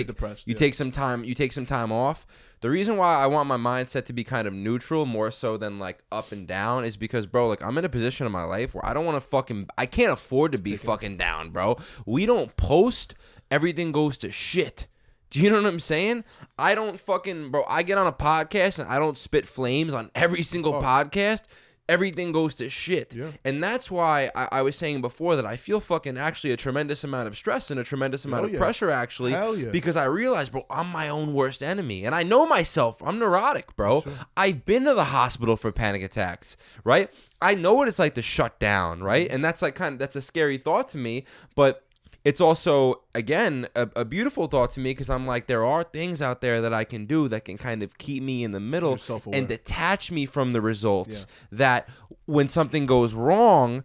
depressed. You take some time. You take some time off. The reason why I want my mindset to be kind of neutral more so than like up and down is because, bro, like I'm in a position in my life where I don't want to I can't afford to be fucking down, bro. We don't post, everything goes to shit. Do you know what I'm saying? I don't fucking, bro, I get on a podcast and I don't spit flames on every single podcast. Everything goes to shit. Yeah. And that's why I was saying before that I feel fucking actually a tremendous amount of stress and a tremendous amount of pressure, actually. Because I realize, bro, I'm my own worst enemy. And I know myself. I'm neurotic, bro. Sure. I've been to the hospital for panic attacks, right? I know what it's like to shut down, right? And that's like that's a scary thought to me. But it's also, again, a beautiful thought to me, because I'm like, there are things out there that I can do that can kind of keep me in the middle and detach me from the results, that when something goes wrong,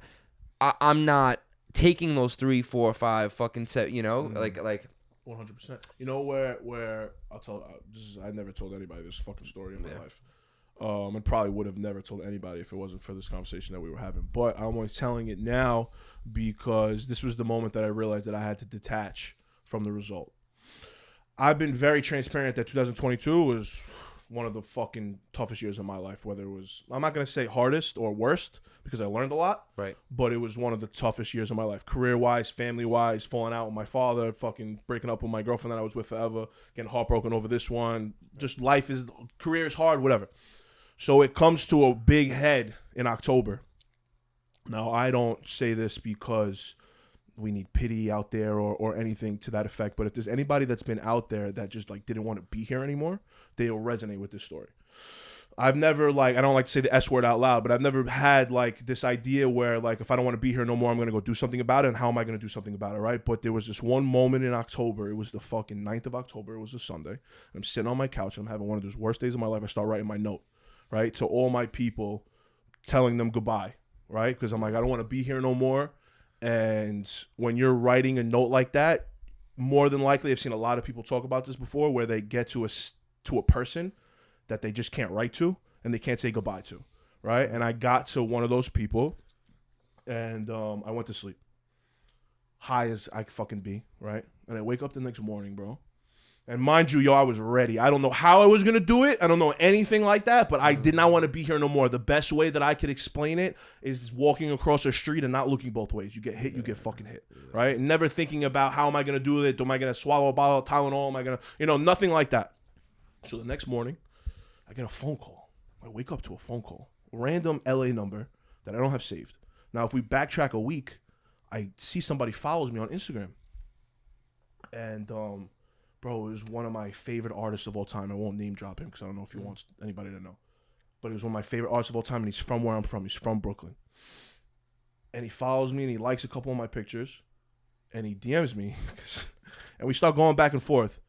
I'm not taking those 3, 4, 5 fucking set, you know, like 100%. You know where I'll tell. I never told anybody this fucking story in my life. And probably would have never told anybody if it wasn't for this conversation that we were having. But I'm only telling it now because this was the moment that I realized that I had to detach from the result. I've been very transparent that 2022 was one of the fucking toughest years of my life. Whether it was, I'm not going to say hardest or worst because I learned a lot. Right. But it was one of the toughest years of my life. Career-wise, family-wise, falling out with my father, fucking breaking up with my girlfriend that I was with forever, getting heartbroken over this one. Just career is hard, whatever. So it comes to a big head in October. Now, I don't say this because we need pity out there or anything to that effect, but if there's anybody that's been out there that just like didn't want to be here anymore, they'll resonate with this story. I've never I don't like to say the S word out loud, but I've never had like this idea where like if I don't want to be here no more, I'm going to go do something about it, and how am I going to do something about it, right? But there was this one moment in October, it was the fucking 9th of October, it was a Sunday, I'm sitting on my couch, I'm having one of those worst days of my life, I start writing my note, right, to all my people, telling them goodbye, right, because I'm like, I don't want to be here no more. And when you're writing a note like that, more than likely, I've seen a lot of people talk about this before, where they get to a person that they just can't write to and they can't say goodbye to, right? And I got to one of those people, and I went to sleep, high as I could fucking be, right? And I wake up the next morning, bro. And mind you, I was ready. I don't know how I was going to do it. I don't know anything like that, but I did not want to be here no more. The best way that I could explain it is walking across a street and not looking both ways. You get hit, you get fucking hit, right? Never thinking about how am I going to do it? Am I going to swallow a bottle of Tylenol? Am I going to, nothing like that. So the next morning, I get a phone call. I wake up to a phone call. A random LA number that I don't have saved. Now, if we backtrack a week, I see somebody follows me on Instagram. And, bro, it was one of my favorite artists of all time. I won't name drop him because I don't know if he wants anybody to know. But he was one of my favorite artists of all time, and he's from where I'm from. He's from Brooklyn. And he follows me, and he likes a couple of my pictures. And he DMs me. And we start going back and forth.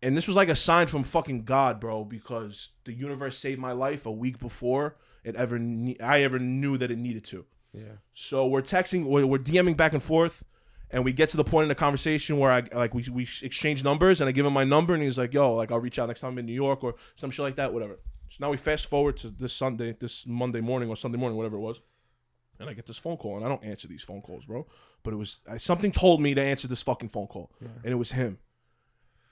And this was like a sign from fucking God, bro, because the universe saved my life a week before I ever knew that it needed to. Yeah. So we're texting, we're DMing back and forth. And we get to the point in the conversation where we exchange numbers, and I give him my number, and he's like, yo, like I'll reach out next time I'm in New York or some shit like that, whatever. So now we fast forward to this Monday morning or Sunday morning, whatever it was. And I get this phone call, and I don't answer these phone calls, bro. But it was something told me to answer this fucking phone call, and it was him.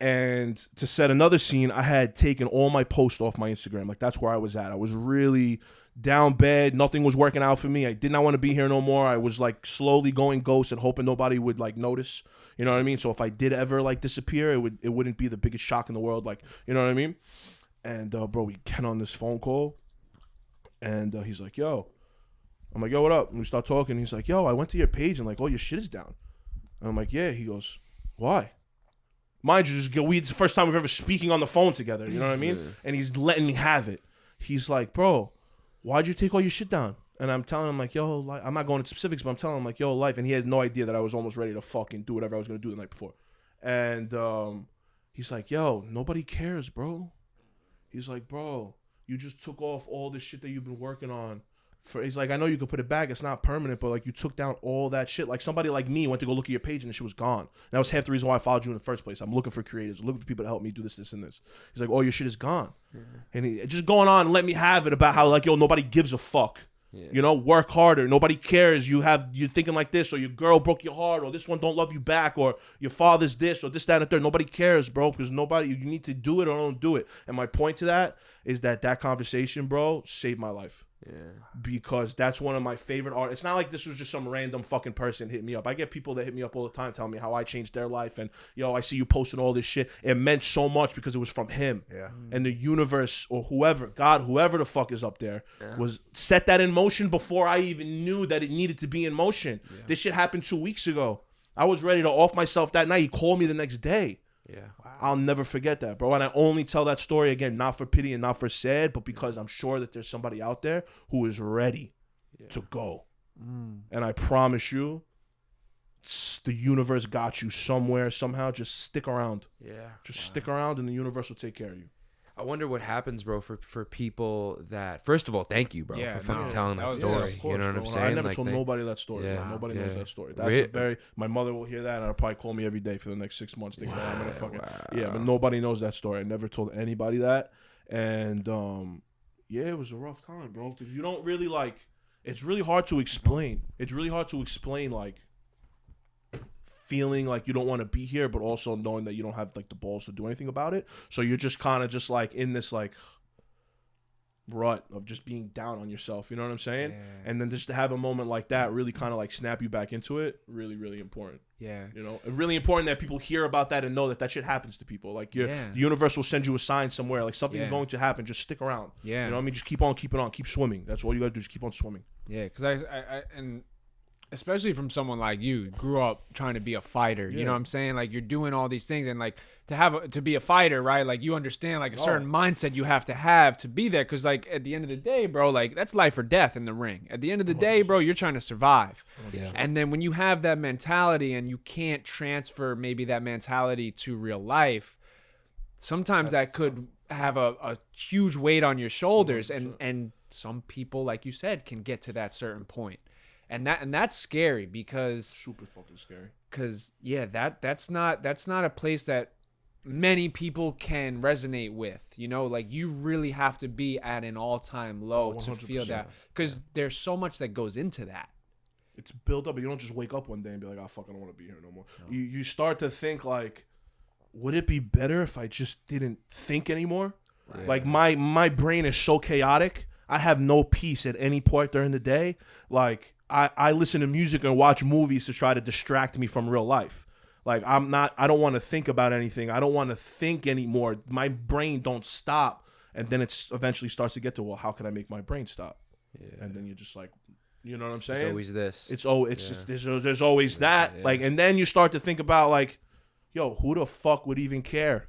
And to set another scene, I had taken all my posts off my Instagram. Like that's where I was at. I was really down bad. Nothing was working out for me. I did not want to be here no more. I was like slowly going ghost and hoping nobody would like notice. You know what I mean? So if I did ever like disappear, it wouldn't be the biggest shock in the world. Like, you know what I mean? And bro, we get on this phone call, and he's like, yo. I'm like, yo, what up? And we start talking. He's like, yo, I went to your page and like, oh, your shit is down. And I'm like, yeah. He goes, why? Mind you, it's the first time we've ever speaking on the phone together. You know what I mean? Yeah. And he's letting me have it. He's like, bro, why'd you take all your shit down? And I'm telling him like, yo, like, I'm not going into specifics, but I'm telling him like, yo, life. And he had no idea that I was almost ready to fucking do whatever I was going to do the night before. And he's like, yo, nobody cares, bro. He's like, bro, you just took off all this shit that you've been working on. He's like, I know you could put it back. It's not permanent, but like you took down all that shit. Like somebody like me went to go look at your page and the shit was gone. And that was half the reason why I followed you in the first place. I'm looking for creators, looking for people to help me do this, this, and this. He's like, oh, your shit is gone. Yeah. And he just going on and let me have it about how like, yo, nobody gives a fuck. Yeah. You know, work harder. Nobody cares. You're thinking like this, or your girl broke your heart, or this one don't love you back, or your father's this, or this, that, and the third. Nobody cares, bro, because you need to do it or don't do it. And my point to that is that conversation, bro, saved my life. Yeah. Because that's one of my favorite art. It's not like this was just some random fucking person hitting me up. I get people that hit me up all the time telling me how I changed their life, and yo, I see you posting all this shit. It meant so much because it was from him. Yeah. And the universe or whoever, God, whoever the fuck is up there, was set that in motion before I even knew that it needed to be in motion. Yeah. This shit happened 2 weeks ago. I was ready to off myself that night. He called me the next day. Yeah. Wow. I'll never forget that, bro. And I only tell that story again, not for pity and not for sad, but because I'm sure that there's somebody out there who is ready to go. And I promise you, the universe got you somewhere, somehow. Just stick around. Yeah. Just stick around and the universe will take care of you. I wonder what happens, bro, for people that, first of all, thank you, bro, for fucking telling that story. Of course, you know what I'm saying? I never told nobody that story. Yeah, bro. Nobody knows that story. That's Re- a very. My mother will hear that, and I'll probably call me every day for the next 6 months. Thinking that I'm gonna fucking but nobody knows that story. I never told anybody that, and it was a rough time, bro, because you don't really like. It's really hard to explain. It's really hard to explain, like, feeling like you don't want to be here, but also knowing that you don't have like the balls to do anything about it. So you're just kind of just like in this like rut of just being down on yourself. You know what I'm saying? Yeah. And then just to have a moment like that really kind of like snap you back into it. Really, really important. Yeah. You know, it's really important that people hear about that and know that that shit happens to people. Like the universe will send you a sign somewhere. Like something's going to happen. Just stick around. Yeah. You know what I mean? Just keep on keeping on. Keep swimming. That's all you got to do. Just keep on swimming. Yeah. Because I and especially from someone like you, grew up trying to be a fighter. You know what I'm saying? Like you're doing all these things, and like to be a fighter, right? Like you understand like a certain mindset you have to be there. Because like at the end of the day, bro, like that's life or death in the ring. At the end of the day, bro, you're trying to survive. Yeah. And then when you have that mentality and you can't transfer maybe that mentality to real life, sometimes that could have a huge weight on your shoulders. 100%. And some people, like you said, can get to that certain point. And that's scary because Super fucking scary. Because that's not a place that many people can resonate with. You know, like you really have to be at an all-time low to feel that. Because there's so much that goes into that. It's built up, but you don't just wake up one day and be like, "Oh fuck, I don't want to be here no more." No. You start to think like, would it be better if I just didn't think anymore? Right. Like my brain is so chaotic. I have no peace at any point during the day. Like I listen to music and watch movies to try to distract me from real life. Like I don't want to think about anything. I don't want to think anymore. My brain don't stop. And then it's eventually starts to get to, well, how can I make my brain stop? Yeah. And then you're just like, you know what I'm saying? It's always this. Just there's always that. Yeah. Like, and then you start to think about like, yo, who the fuck would even care?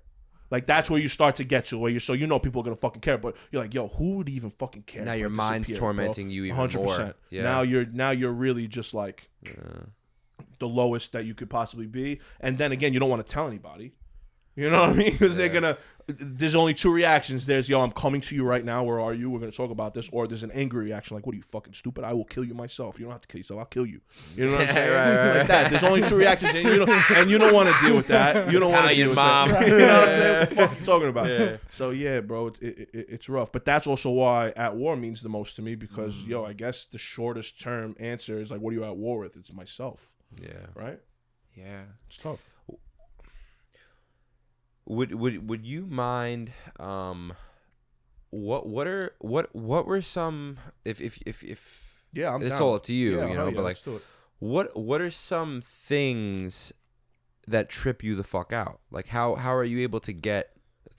Like that's where you start to get to where so people are gonna fucking care, but you're like, yo, who would even fucking care? Now your mind's tormenting you even 100%. More. Yeah. Now you're really just like the lowest that you could possibly be, and then again, you don't want to tell anybody. You know what I mean? Because there's only two reactions. There's, yo, I'm coming to you right now. Where are you? We're going to talk about this. Or there's an angry reaction. Like, what are you, fucking stupid? I will kill you myself. You don't have to kill yourself. I'll kill you. You know what I'm saying? Right. Like that. There's only two reactions. And you don't want to deal with that. You don't want to deal with mom. that. You know what I'm saying? What the fuck are you talking about? Yeah. So, yeah, bro, it's rough. But that's also why at war means the most to me. Because, yo, I guess the shortest term answer is like, what are you at war with? It's myself. Yeah. Right? Yeah. It's tough. Would you mind what were some if yeah, it's down. all up to you, yeah, you know, but like what are some things that trip you the fuck out? Like how are you able to get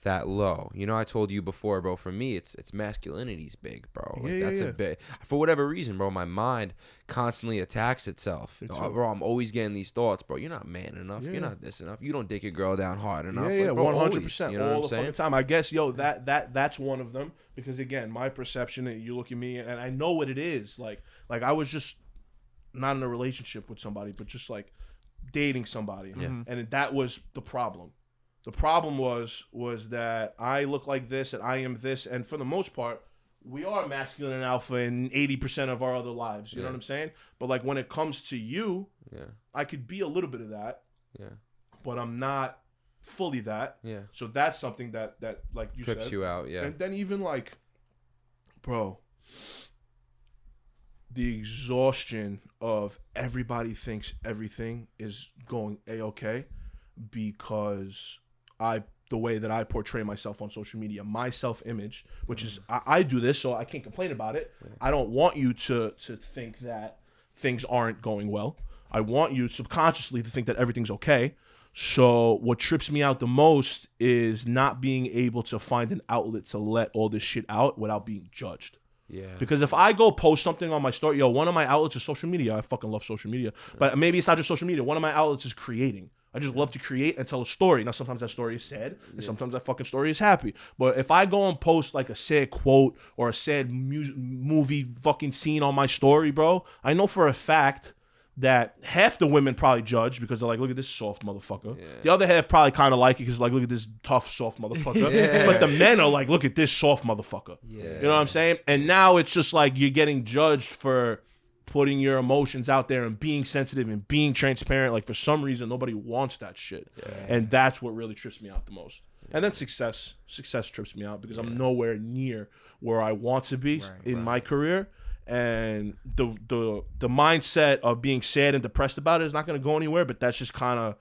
that low? You know, I told you before, bro, for me it's masculinity's big, bro. Like that's a big, for whatever reason, bro, my mind constantly attacks itself. Bro, I'm always getting these thoughts, bro, you're not man enough, you're not this enough, you don't dick your girl down hard enough. Yeah, like, bro, 100%. You know all what I'm the saying? fucking time. I guess, yo, that's one of them, because again, my perception, you look at me and I know what it is. Like I was just not in a relationship with somebody, but just like dating somebody. And that was the problem. The problem was that I look like this and I am this, and for the most part, we are masculine and alpha in 80% of our other lives. You know what I'm saying? But like when it comes to you, I could be a little bit of that. Yeah. But I'm not fully that. Yeah. So that's something that like you trips said, you out. Yeah. And then even like, bro, the exhaustion of everybody thinks everything is going A-okay because the way that I portray myself on social media, my self-image, which is I do this, so I can't complain about it. I don't want you to think that things aren't going well. I want you subconsciously to think that everything's okay. So what trips me out the most is not being able to find an outlet to let all this shit out without being judged. Yeah. Because if I go post something on my story, one of my outlets is social media. I fucking love social media. But maybe it's not just social media. One of my outlets is creating. I just love to create and tell a story. Now, sometimes that story is sad, and sometimes that fucking story is happy. But if I go and post like a sad quote or a sad movie fucking scene on my story, bro, I know for a fact that half the women probably judge because they're like, look at this soft motherfucker. Yeah. The other half probably kind of like it because like, look at this tough, soft motherfucker. Yeah. But the men are like, look at this soft motherfucker. Yeah. You know what I'm saying? And now it's just like you're getting judged for putting your emotions out there and being sensitive and being transparent. Like for some reason, nobody wants that shit. Yeah. And that's what really trips me out the most. And then success trips me out because I'm nowhere near where I want to be in my career. And the mindset of being sad and depressed about it is not going to go anywhere, but that's just kind of,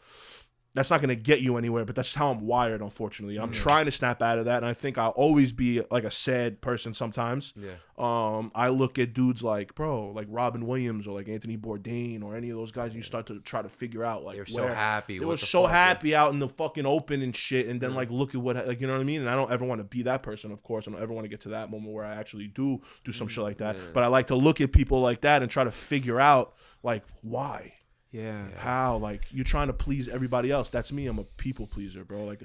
that's not going to get you anywhere, but that's how I'm wired, unfortunately. I'm trying to snap out of that, and I think I'll always be like a sad person sometimes. Yeah. I look at dudes like, bro, like Robin Williams or like Anthony Bourdain or any of those guys, and you start to try to figure out like they're so happy. They were so happy out in the fucking open and shit, and then like look at what, like, you know what I mean? And I don't ever want to be that person, of course. I don't ever want to get to that moment where I actually do some shit like that. But I like to look at people like that and try to figure out like why. Yeah. How, like, you're trying to please everybody else. That's me. I'm a people pleaser, bro. Like,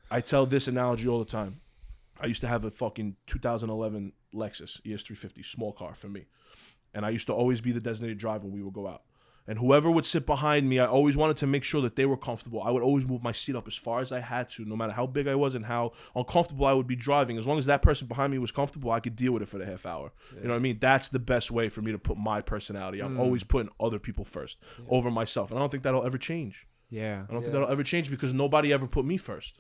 I tell this analogy all the time. I used to have a fucking 2011 Lexus ES350, small car for me. And I used to always be the designated driver when we would go out. And whoever would sit behind me, I always wanted to make sure that they were comfortable. I would always move my seat up as far as I had to, no matter how big I was and how uncomfortable I would be driving. As long as that person behind me was comfortable, I could deal with it for the half hour. Yeah. You know what I mean? That's the best way for me to put my personality. I'm always putting other people first over myself. And I don't think that'll ever change. Yeah. I don't think that'll ever change because nobody ever put me first.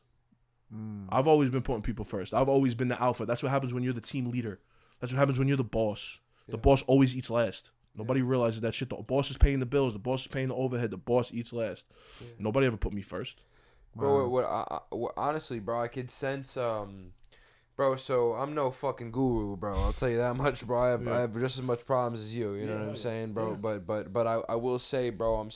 I've always been putting people first. I've always been the alpha. That's what happens when you're the team leader. That's what happens when you're the boss. The boss always eats last. Nobody realizes that shit. The boss is paying the bills. The boss is paying the overhead. The boss eats last. Yeah. Nobody ever put me first. Bro, what honestly, bro, I could sense, bro, so I'm no fucking guru, bro. I'll tell you that much, bro. I have just as much problems as you. You know what I'm saying, bro? Yeah. But I will say, bro, I'm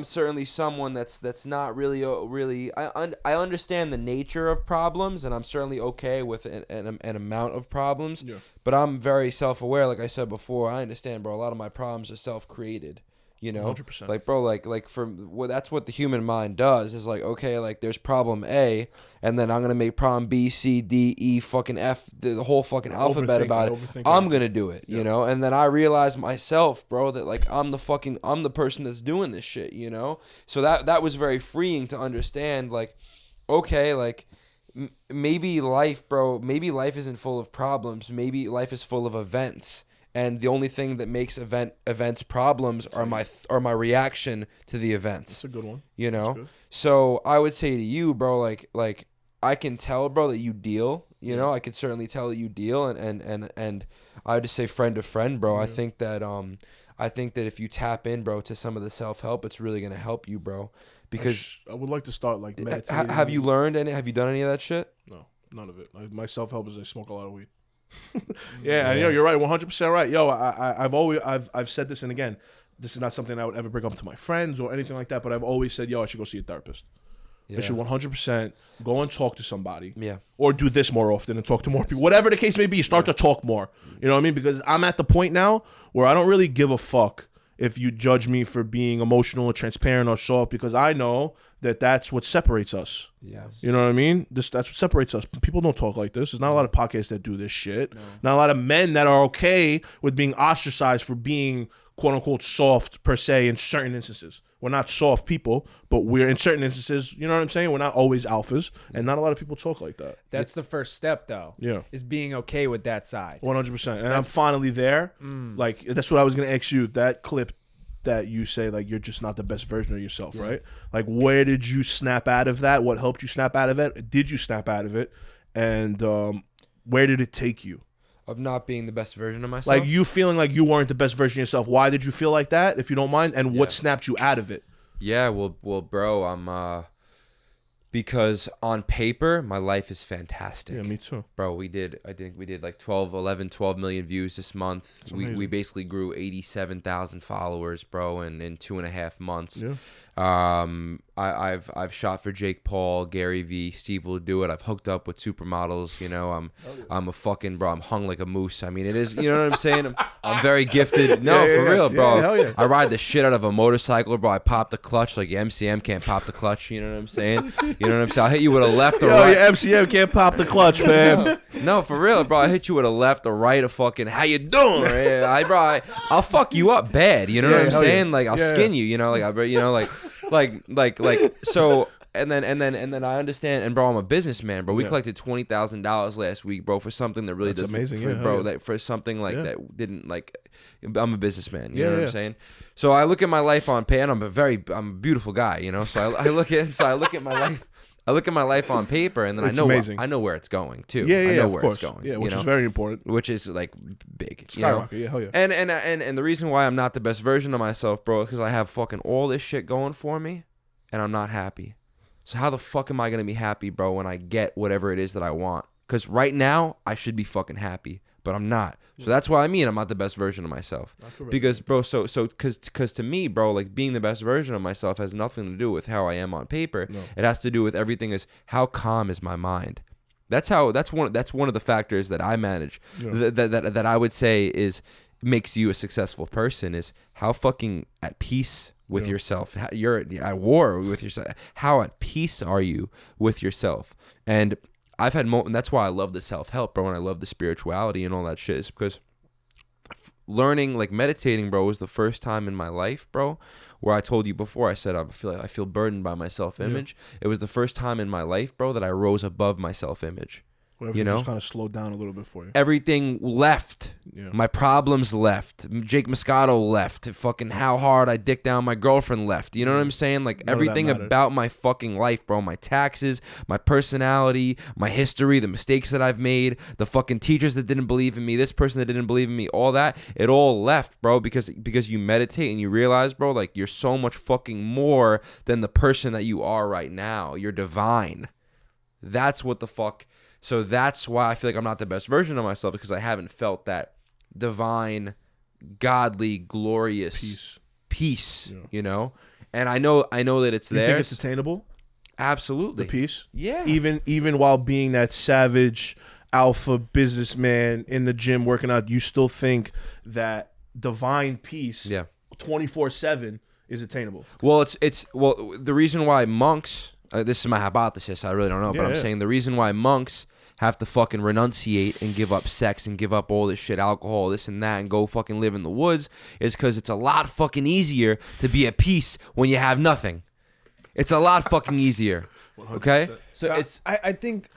certainly someone that's not really I understand the nature of problems, and I'm certainly okay with an amount of problems. Yeah. But I'm very self-aware, like I said before. I understand, bro. A lot of my problems are self-created. You know, 100%. Like, bro, like for that's what the human mind does. Is like, okay, like there's problem A, and then I'm gonna make problem B, C, D, E, fucking F, the whole fucking alphabet about it. I'm gonna do it, you know. And then I realize myself, bro, that like I'm the person that's doing this shit, you know. So that was very freeing to understand. Like, okay, like maybe life isn't full of problems. Maybe life is full of events. And the only thing that makes events problems are my reaction to the events. That's a good one. You know? So I would say to you, bro, like I can tell, bro, that you deal. You know, I can certainly tell that you deal, and I would just say friend to friend, bro. Yeah. I think that if you tap in, bro, to some of the self-help, it's really gonna help you, bro. Because I would like to start like meditating. Have you learned any? Have you done any of that shit? No, none of it. My self-help is I smoke a lot of weed. Yeah, and you're right, 100% right. I've said this, and again, this is not something I would ever bring up to my friends or anything like that, but I've always said, I should go see a therapist. I should 100% go and talk to somebody. Yeah. Or do this more often and talk to more people. Whatever the case may be, start to talk more. You know what I mean? Because I'm at the point now where I don't really give a fuck if you judge me for being emotional or transparent or soft, because I know that that's what separates us. Yes. You know what I mean? That's what separates us. People don't talk like this. There's not a lot of podcasts that do this shit. No. Not a lot of men that are okay with being ostracized for being quote unquote soft per se in certain instances. We're not soft people, but we're in certain instances, you know what I'm saying? We're not always alphas, and not a lot of people talk like that. That's the first step, though. Yeah. Is being okay with that side. 100%. And I'm finally there. Like, that's what I was going to ask you. That clip that you say, like, you're just not the best version of yourself, right? Like, where did you snap out of that? What helped you snap out of it? Did you snap out of it? And where did it take you? Of not being the best version of myself? Like, you feeling like you weren't the best version of yourself. Why did you feel like that, if you don't mind? And what snapped you out of it? Yeah, well, bro, I'm because on paper my life is fantastic. Yeah, me too. Bro, I think we did like 12 million views this month. We basically grew 87,000 followers, bro, in 2.5 months. Yeah. I've shot for Jake Paul, Gary Vee, Steve will do it. I've hooked up with supermodels, you know. I'm a fucking, bro, I'm hung like a moose. I mean, it is, you know what I'm saying? I'm very gifted. No, for real, bro. Yeah, I ride the shit out of a motorcycle, bro. I pop the clutch like MCM can't pop the clutch, you know what I'm saying? You know what I'm saying? I'll hit you with a left or right. Your MCM can't pop the clutch, fam. No, for real, bro. I hit you with a left, a right, a fucking how you doing? I'll fuck you up bad. You know what I'm saying? Like I'll skin you. You know, so. And then I understand, and bro, I'm a businessman, bro. We collected $20,000 last week, bro, for something that really That's doesn't, amazing, bro. That for something like that didn't like. I'm a businessman, you know what I'm saying. So I look at my life on paper. I'm a beautiful guy, you know. So I look at my life. I look at my life on paper, and then I know where it's going too. I know where it's going. Yeah, which is very important. Which is like big. Skyrocket, yeah, hell yeah. And the reason why I'm not the best version of myself, bro, is because I have fucking all this shit going for me, and I'm not happy. So how the fuck am I going to be happy, bro, when I get whatever it is that I want? Because right now, I should be fucking happy, but I'm not. So that's why I'm not the best version of myself. Because, bro, because to me, bro, like being the best version of myself has nothing to do with how I am on paper. No. It has to do with everything is how calm is my mind. That's one of the factors that I manage. Yeah. That I would say makes you a successful person is how fucking at peace with yourself. You're at war with yourself. How at peace are you with yourself? And I've had moments. That's why I love the self-help, bro, and I love the spirituality and all that shit. Is because learning, like meditating, bro, was the first time in my life, bro, where I told you before. I said I feel burdened by my self-image. Yeah. It was the first time in my life, bro, that I rose above my self-image. You know, just kind of slowed down a little bit for you. Everything left. Yeah. My problems left. Jake Moscato left. Fucking how hard I dick down my girlfriend left. You know what I'm saying? Like everything about my fucking life, bro. My taxes, my personality, my history, the mistakes that I've made, the fucking teachers that didn't believe in me, this person that didn't believe in me, all that, it all left, bro, because you meditate and you realize, bro, like you're so much fucking more than the person that you are right now. You're divine. That's what the fuck. So that's why I feel like I'm not the best version of myself, because I haven't felt that divine, godly, glorious peace, you know? And I know that it's there. You think it's attainable? Absolutely. The peace? Yeah. Even while being that savage alpha businessman in the gym working out, you still think that divine peace 24/7 is attainable? Well, the reason why monks, this is my hypothesis, I really don't know, but I'm saying the reason why monks have to fucking renunciate and give up sex and give up all this shit, alcohol, this and that, and go fucking live in the woods is because it's a lot fucking easier to be at peace when you have nothing. It's a lot fucking easier. 100%. Okay? So I think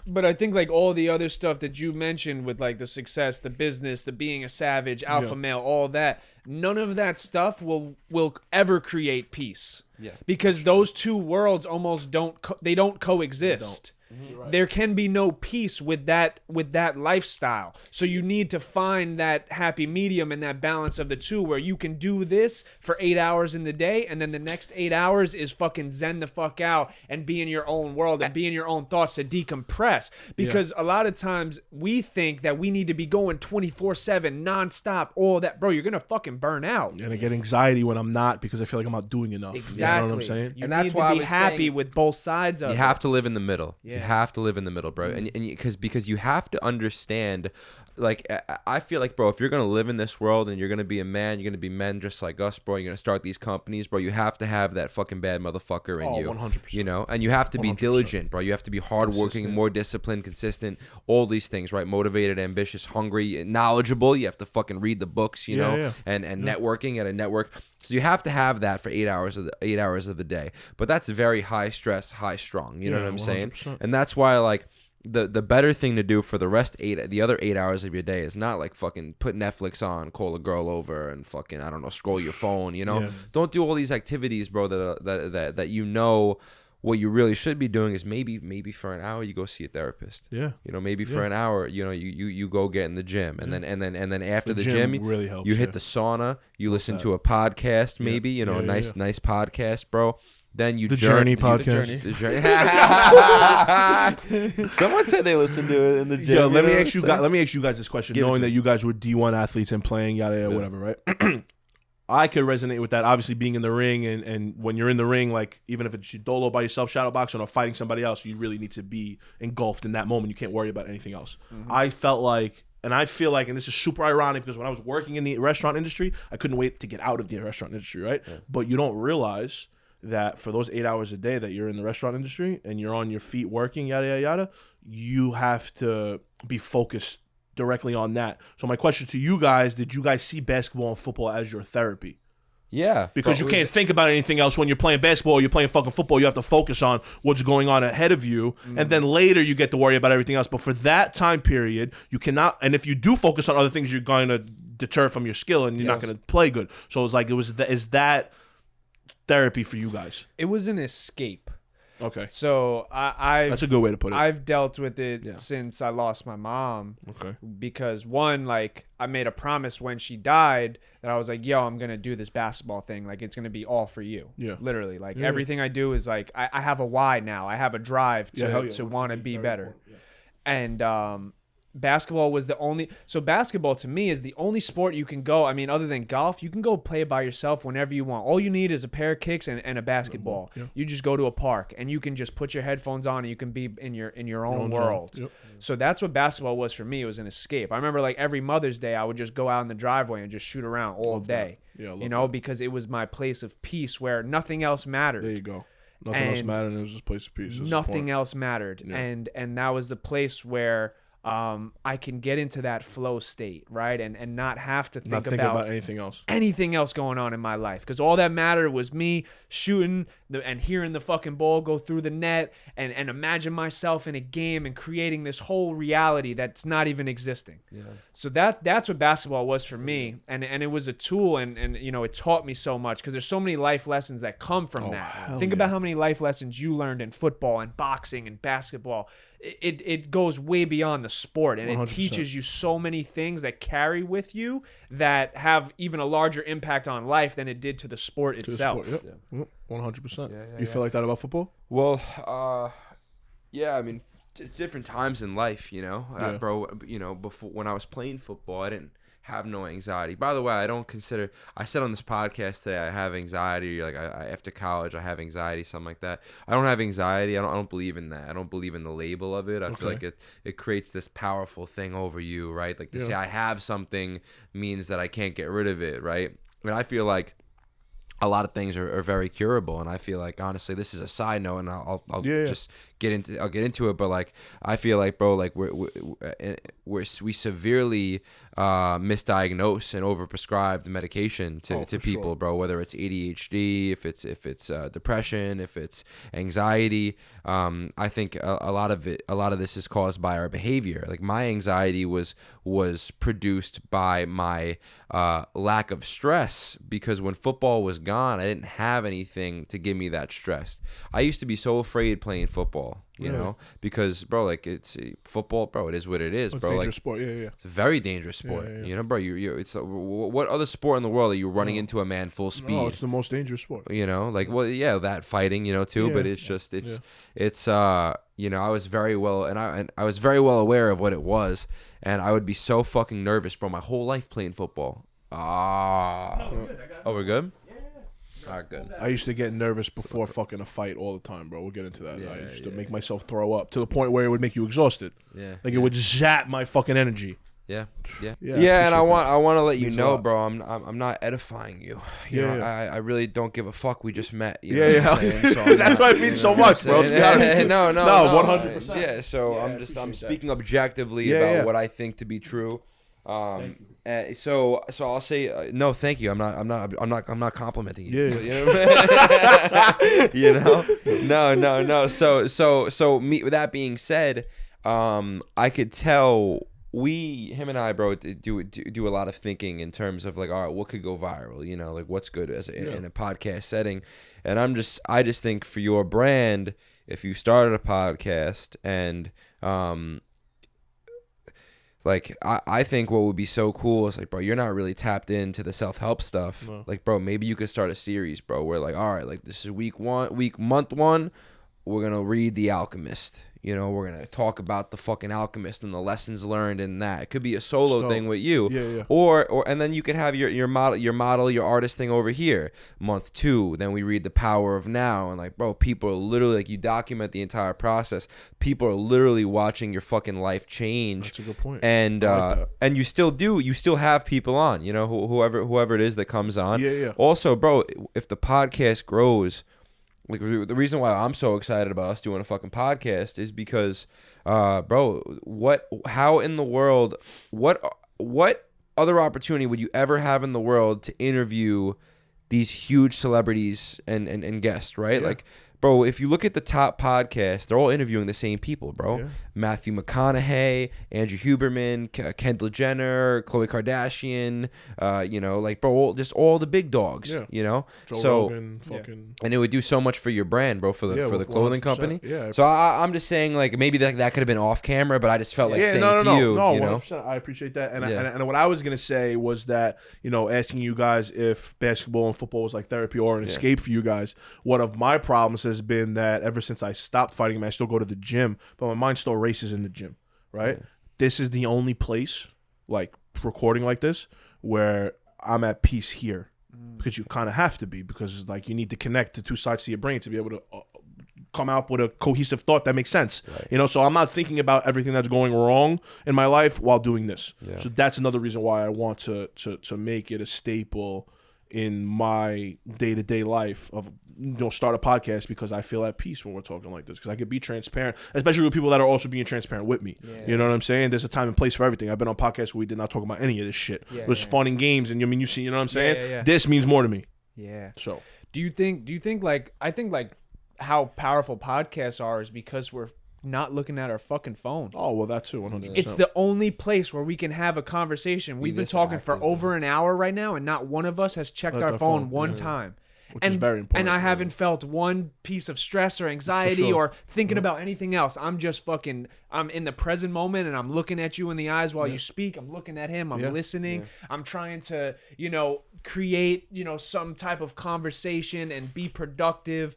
like all the other stuff that you mentioned with like the success, the business, the being a savage, alpha male, all that, none of that stuff will ever create peace. Yeah. Because those two worlds almost don't coexist. Right. There can be no peace with that lifestyle. So you need to find that happy medium and that balance of the two, where you can do this for 8 hours in the day, and then the next 8 hours is fucking zen the fuck out and be in your own world and be in your own thoughts to decompress. Because a lot of times we think that we need to be going 24/7 nonstop, all that, bro. You're gonna fucking burn out. And I get anxiety when I'm not, because I feel like I'm not doing enough. Exactly. You know what I'm saying? You need to be happy with both sides of it. You have to live in the middle. Yeah. You have to live in the middle, bro. And because you have to understand, like, I feel like, bro, if you're going to live in this world and you're going to be a man, you're going to be men just like us, bro. You're going to start these companies, bro. You have to have that fucking bad motherfucker in you. 100%. You know? And you have to be 100%. Diligent, bro. You have to be hardworking, more disciplined, consistent, all these things, right? Motivated, ambitious, hungry, knowledgeable. You have to fucking read the books, you know? And networking at a network. So you have to have that for 8 hours of the day. But that's very high stress, high strong. You know what I'm 100%. Saying? And that's why, like, the better thing to do for the other 8 hours of your day is not like fucking put Netflix on, call a girl over, and fucking, I don't know, scroll your phone. You know, don't do all these activities, bro. That you know. What you really should be doing is maybe for an hour you go see a therapist. Yeah. You know, maybe for an hour, you know, you go get in the gym, and then after the gym really helps, you hit the sauna, you listen to a podcast, maybe, you know, nice podcast, bro. Then you the Journey podcast. The Journey. Someone said they listened to it in the gym. Yo, let me ask you guys this question, knowing that you guys were D1 athletes and playing yada whatever, right? I could resonate with that, obviously, being in the ring, and when you're in the ring, like, even if it's dolo by yourself, shadow boxing, or fighting somebody else, you really need to be engulfed in that moment. You can't worry about anything else. Mm-hmm. I felt like, and I feel like, and this is super ironic, because when I was working in the restaurant industry, I couldn't wait to get out of the restaurant industry, right? Yeah. But you don't realize that for those 8 hours a day that you're in the restaurant industry and you're on your feet working, yada, yada, yada, you have to be focused directly on that. So my question to you guys, did you guys see basketball and football as your therapy? Yeah. Because you can't think about anything else when you're playing basketball or you're playing fucking football. You have to focus on what's going on ahead of you. And then later you get to worry about everything else. But for that time period, you cannot. And if you do focus on other things, you're going to deter from your skill and you're not going to play good. So it's like, is that therapy for you guys? It was an escape. Okay. So That's a good way to put it. I've dealt with it since I lost my mom. Okay. Because one, like, I made a promise when she died that I was like, yo, I'm going to do this basketball thing. Like, it's going to be all for you. Yeah. Literally. Like, everything I do is like, I have a why now. I have a drive to want to be better. And basketball was the only. So basketball to me is the only sport you can go. I mean, other than golf, you can go play it by yourself whenever you want. All you need is a pair of kicks and a basketball. Yeah. You just go to a park and you can just put your headphones on and you can be in your own world. Yep. So that's what basketball was for me. It was an escape. I remember like every Mother's Day, I would just go out in the driveway and just shoot around all day. Yeah, you know, because it was my place of peace where nothing else mattered. There you go. Nothing else mattered. It was just a place of peace. Nothing else mattered, and that was the place where I can get into that flow state, right, and not have to think about anything else going on in my life, because all that mattered was me shooting and hearing the fucking ball go through the net, and imagine myself in a game and creating this whole reality that's not even existing. Yeah. So that's what basketball was for me, and it was a tool, and you know, it taught me so much, because there's so many life lessons that come from that. Think about how many life lessons you learned in football and boxing and basketball. It goes way beyond the sport, and 100%. It teaches you so many things that carry with you that have even a larger impact on life than it did to the sport itself. 100%. You feel like that about football? Well, yeah. I mean, different times in life, you know, bro. You know, before when I was playing football, I didn't have no anxiety. By the way, I said on this podcast today I have anxiety. Like I after college I have anxiety, something like that. I don't have anxiety. I don't believe in that. I don't believe in the label of it. I feel like it creates this powerful thing over you, right? Like to say I have something means that I can't get rid of it, right? I mean, I feel like a lot of things are very curable, and I feel like, honestly, this is a side note, and I'll just get into it, but like I feel like, bro, like we severely misdiagnose and overprescribe the medication to people, bro, whether it's ADHD, if it's depression, if it's anxiety. I think a lot of this is caused by our behavior. Like my anxiety was produced by my lack of stress, because when football was gone, I didn't have anything to give me that stress. I used to be so afraid playing football, you know, because, bro, like it's football, bro. It is what it is, bro. It's a dangerous sport. It's a very dangerous sport. You know, bro. It's what other sport in the world are you running into a man full speed? No, it's the most dangerous sport. You know, like that fighting, you know, too. But it's just it's you know, I was very well aware of what it was, and I would be so fucking nervous, bro. My whole life playing football. We're good. All right, good. I used to get nervous before fucking a fight all the time, bro. We'll get into that. I used to make myself throw up to the point where it would make you exhausted. It would zap my fucking energy. And I want to let you know, bro. I'm not edifying you. You know, I really don't give a fuck. We just met. You know what I'm saying? So that's why it means so much, bro. No, 100%. Yeah, so I'm speaking objectively about what I think to be true. So I'll say no, thank you. I'm not complimenting you. You know, no. So me. With that being said, I could tell him and I, bro, do a lot of thinking in terms of like, all right, what could go viral? You know, like what's good in a podcast setting, and I just think for your brand, if you started a podcast and like I think what would be so cool is like, bro, you're not really tapped into the self-help stuff. No. Like, bro, maybe you could start a series, bro, where like, all right, like this is month one, we're gonna read The Alchemist. You know, we're gonna talk about the fucking alchemist and the lessons learned in that. It could be a solo thing with you, or and then you could have your artist thing over here. Month 2, then we read The Power of Now, and like, bro, people are literally like, you document the entire process. People are literally watching your fucking life change. That's a good point. And and you still have people on. You know, whoever it is that comes on. Also, bro, if the podcast grows, like the reason why I'm so excited about us doing a fucking podcast is because, bro, how in the world, what other opportunity would you ever have in the world to interview these huge celebrities and guests, right? Yeah. Like, bro, if you look at the top podcasts, they're all interviewing the same people, bro. Yeah. Matthew McConaughey, Andrew Huberman, Kendall Jenner, Khloe Kardashian, like, bro, just all the big dogs, Yeah. Joe Joe Rogan, fucking. And it would do so much for your brand, bro, for the clothing 100%. company. Yeah. So I'm just saying, like, maybe that could have been off camera, but I just felt like saying to you, no, you know. 100%. I appreciate that. And, Yeah. and what I was gonna say was that, asking you guys if basketball and football was like therapy or an escape for you guys. One of my problems has been that ever since I stopped fighting, I mean, I still go to the gym, but my mind still races in the gym. Right? Yeah. This is the only place, like recording like this, where I'm at peace here, because you kind of have to be, because like you need to connect the two sides to your brain to be able to come out with a cohesive thought that makes sense. Right. So I'm not thinking about everything that's going wrong in my life while doing this. Yeah. So that's another reason why I want to make it a staple in my day-to-day life of start a podcast, because I feel at peace when we're talking like this, because I can be transparent, especially with people that are also being transparent with me. Yeah. You know what I'm saying? There's a time and place for everything. I've been on podcasts where we did not talk about any of this shit. Yeah, it was fun and games, and you see, you know what I'm saying? Yeah. This means more to me. Yeah. So do you think like, I think like how powerful podcasts are is because we're not looking at our fucking phone. Oh, well, that too, 100%. It's the only place where we can have a conversation. We've been talking for over an hour right now, and not one of us has checked our phone one time. Which is very important. And I haven't felt one piece of stress or anxiety or thinking about anything else. I'm just I'm in the present moment, and I'm looking at you in the eyes while you speak. I'm looking at him. I'm listening. I'm trying to, create, some type of conversation and be productive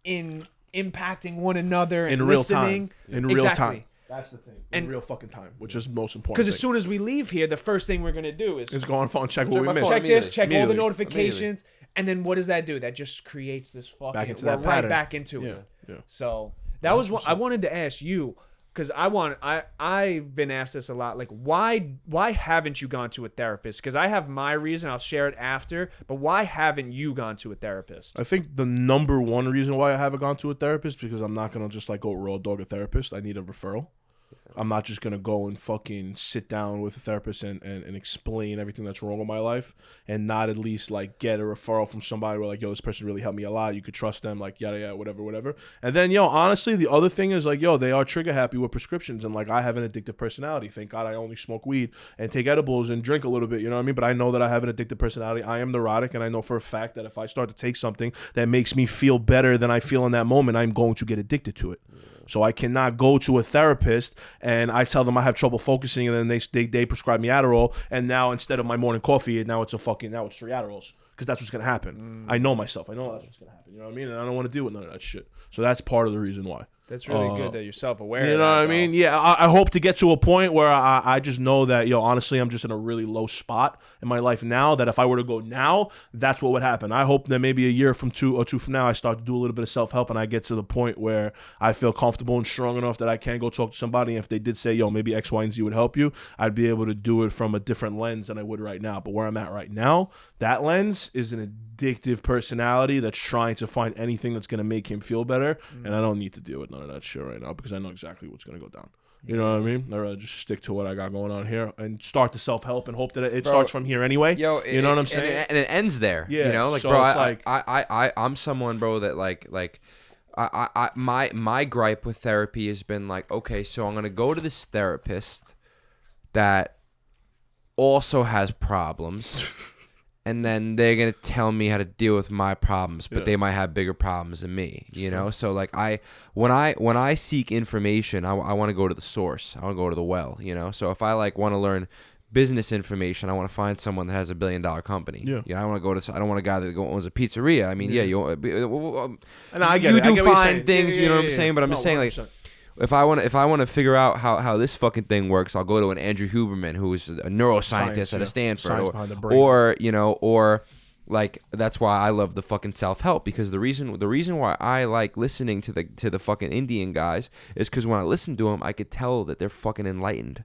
in impacting one another and in listening. Real time. In real time. That's the thing. In real fucking time, which is most important. Because as soon as we leave here, the first thing we're going to do is go on phone, check what we missed. Check this, check all the notifications. And then what does that do? That just creates this fucking... Back into that pattern. Right back into it. Yeah. So that was what I wanted to ask you, because I've been asked this a lot. Like, why haven't you gone to a therapist? Because I have my reason. I'll share it after. But why haven't you gone to a therapist? I think the number one reason why I haven't gone to a therapist, because I'm not going to just like go raw dog a therapist. I need a referral. I'm not just going to go and fucking sit down with a therapist and explain everything that's wrong with my life, and not at least like get a referral from somebody where like, yo, this person really helped me a lot. You could trust them, like yada, whatever. And then, honestly, the other thing is like, they are trigger happy with prescriptions. And like, I have an addictive personality. Thank God I only smoke weed and take edibles and drink a little bit, you know what I mean? But I know that I have an addictive personality. I am neurotic, and I know for a fact that if I start to take something that makes me feel better than I feel in that moment, I'm going to get addicted to it. So I cannot go to a therapist and I tell them I have trouble focusing, and then they prescribe me Adderall, and now instead of my morning coffee, now it's 3 Adderalls, because that's what's gonna happen. I know myself. I know that's what's gonna happen. You know what I mean? And I don't want to deal with none of that shit. So that's part of the reason why. That's really good that you're self-aware. You know what I mean? Yeah, I hope to get to a point where I just know that, honestly, I'm just in a really low spot in my life now, that if I were to go now, that's what would happen. I hope that maybe a year from two from now, I start to do a little bit of self-help, and I get to the point where I feel comfortable and strong enough that I can go talk to somebody. And if they did say, maybe X, Y, and Z would help you, I'd be able to do it from a different lens than I would right now. But where I'm at right now, that lens is an addictive personality that's trying to find anything that's going to make him feel better. And I don't need to deal with none of that shit right now, because I know exactly what's going to go down. You know what I mean? I'd rather just stick to what I got going on here and start the self-help and hope that it starts from here anyway. You know what I'm saying? And it ends there. Yeah. Like, so bro, I'm someone, bro, that like my gripe with therapy has been like, okay, so I'm going to go to this therapist that also has problems. And then they're going to tell me how to deal with my problems, but they might have bigger problems than me, you know? So like when I seek information, I want to go to the source. I want to go to the well, you know? So if I like want to learn business information, I want to find someone that has $1 billion company. Yeah. I want to go to, I don't want a guy that owns a pizzeria. I mean, and I get you do find things, you know what I'm saying? But I'm just saying, like, if I want to figure out how this fucking thing works, I'll go to an Andrew Huberman, who is a neuroscientist at a Stanford, or like, that's why I love the fucking self-help, because the reason why I like listening to the fucking Indian guys is because when I listen to them, I could tell that they're fucking enlightened.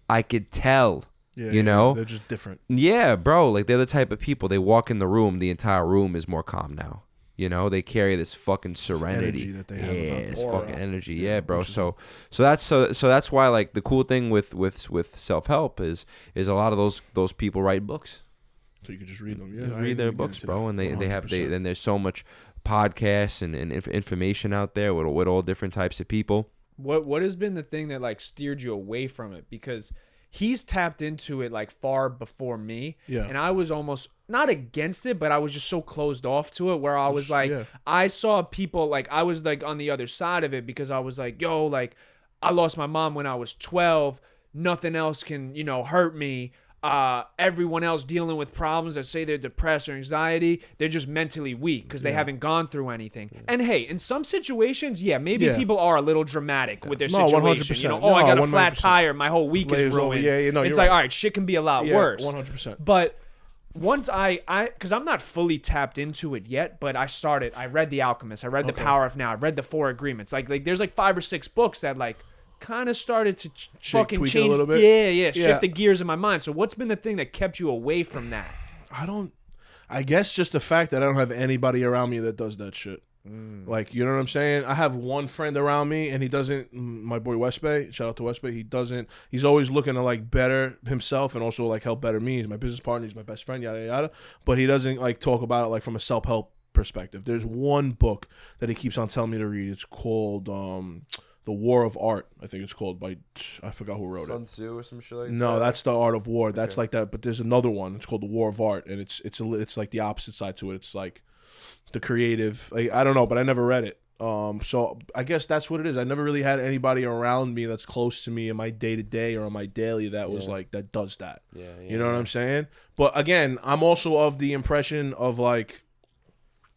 I could tell. You know, they're just different. Yeah, bro. Like, they're the type of people, they walk in the room, the entire room is more calm now. You know, they carry this fucking serenity. Energy that they have about this aura. fucking energy. Yeah, bro. So that's why, like, the cool thing with self-help is a lot of those people write books. So you can just read them. Yeah, Just read their books, bro, and then there's so much podcasts and information out there with all different types of people. What has been the thing that like steered you away from it? Because he's tapped into it like far before me. Yeah. And I was almost not against it, but I was just so closed off to it where I was like, Yeah. I saw people like, I was like on the other side of it because I was like, yo, like I lost my mom when I was 12. Nothing else can, hurt me. Everyone else dealing with problems that say they're depressed or anxiety, they're just mentally weak because they haven't gone through anything. And hey, in some situations, maybe people are a little dramatic with their situation. 100%. I got a flat 100%. tire, my whole week is ruined. Yeah, it's you're like, right. all right, shit can be a lot worse. 100%. But once because I'm not fully tapped into it yet, but I read The Alchemist, I read The Power of Now, I read The Four Agreements. Like there's like 5 or 6 books that like kind of started to fucking tweak it change a little bit. shift the gears in my mind. So what's been the thing that kept you away from that? I guess just the fact that I don't have anybody around me that does that shit. Like, you know what I'm saying? I have one friend around me, and he doesn't. My boy West Bay, shout out to West Bay. He doesn't. He's always looking to like better himself and also like help better me. He's my business partner. He's my best friend. Yada yada. But he doesn't like talk about it like from a self help perspective. There's one book that he keeps on telling me to read. It's called The War of Art, I think it's called, by I forgot who wrote Sun it. Tzu or some shit like that. No, that's The Art of War. That's like that. But there's another one. It's called The War of Art, and it's like the opposite side to it. It's like the creative. Like, I don't know, but I never read it. So I guess that's what it is. I never really had anybody around me that's close to me in my day to day or on my daily that was like that does that. Yeah, You know what I'm saying? But again, I'm also of the impression of like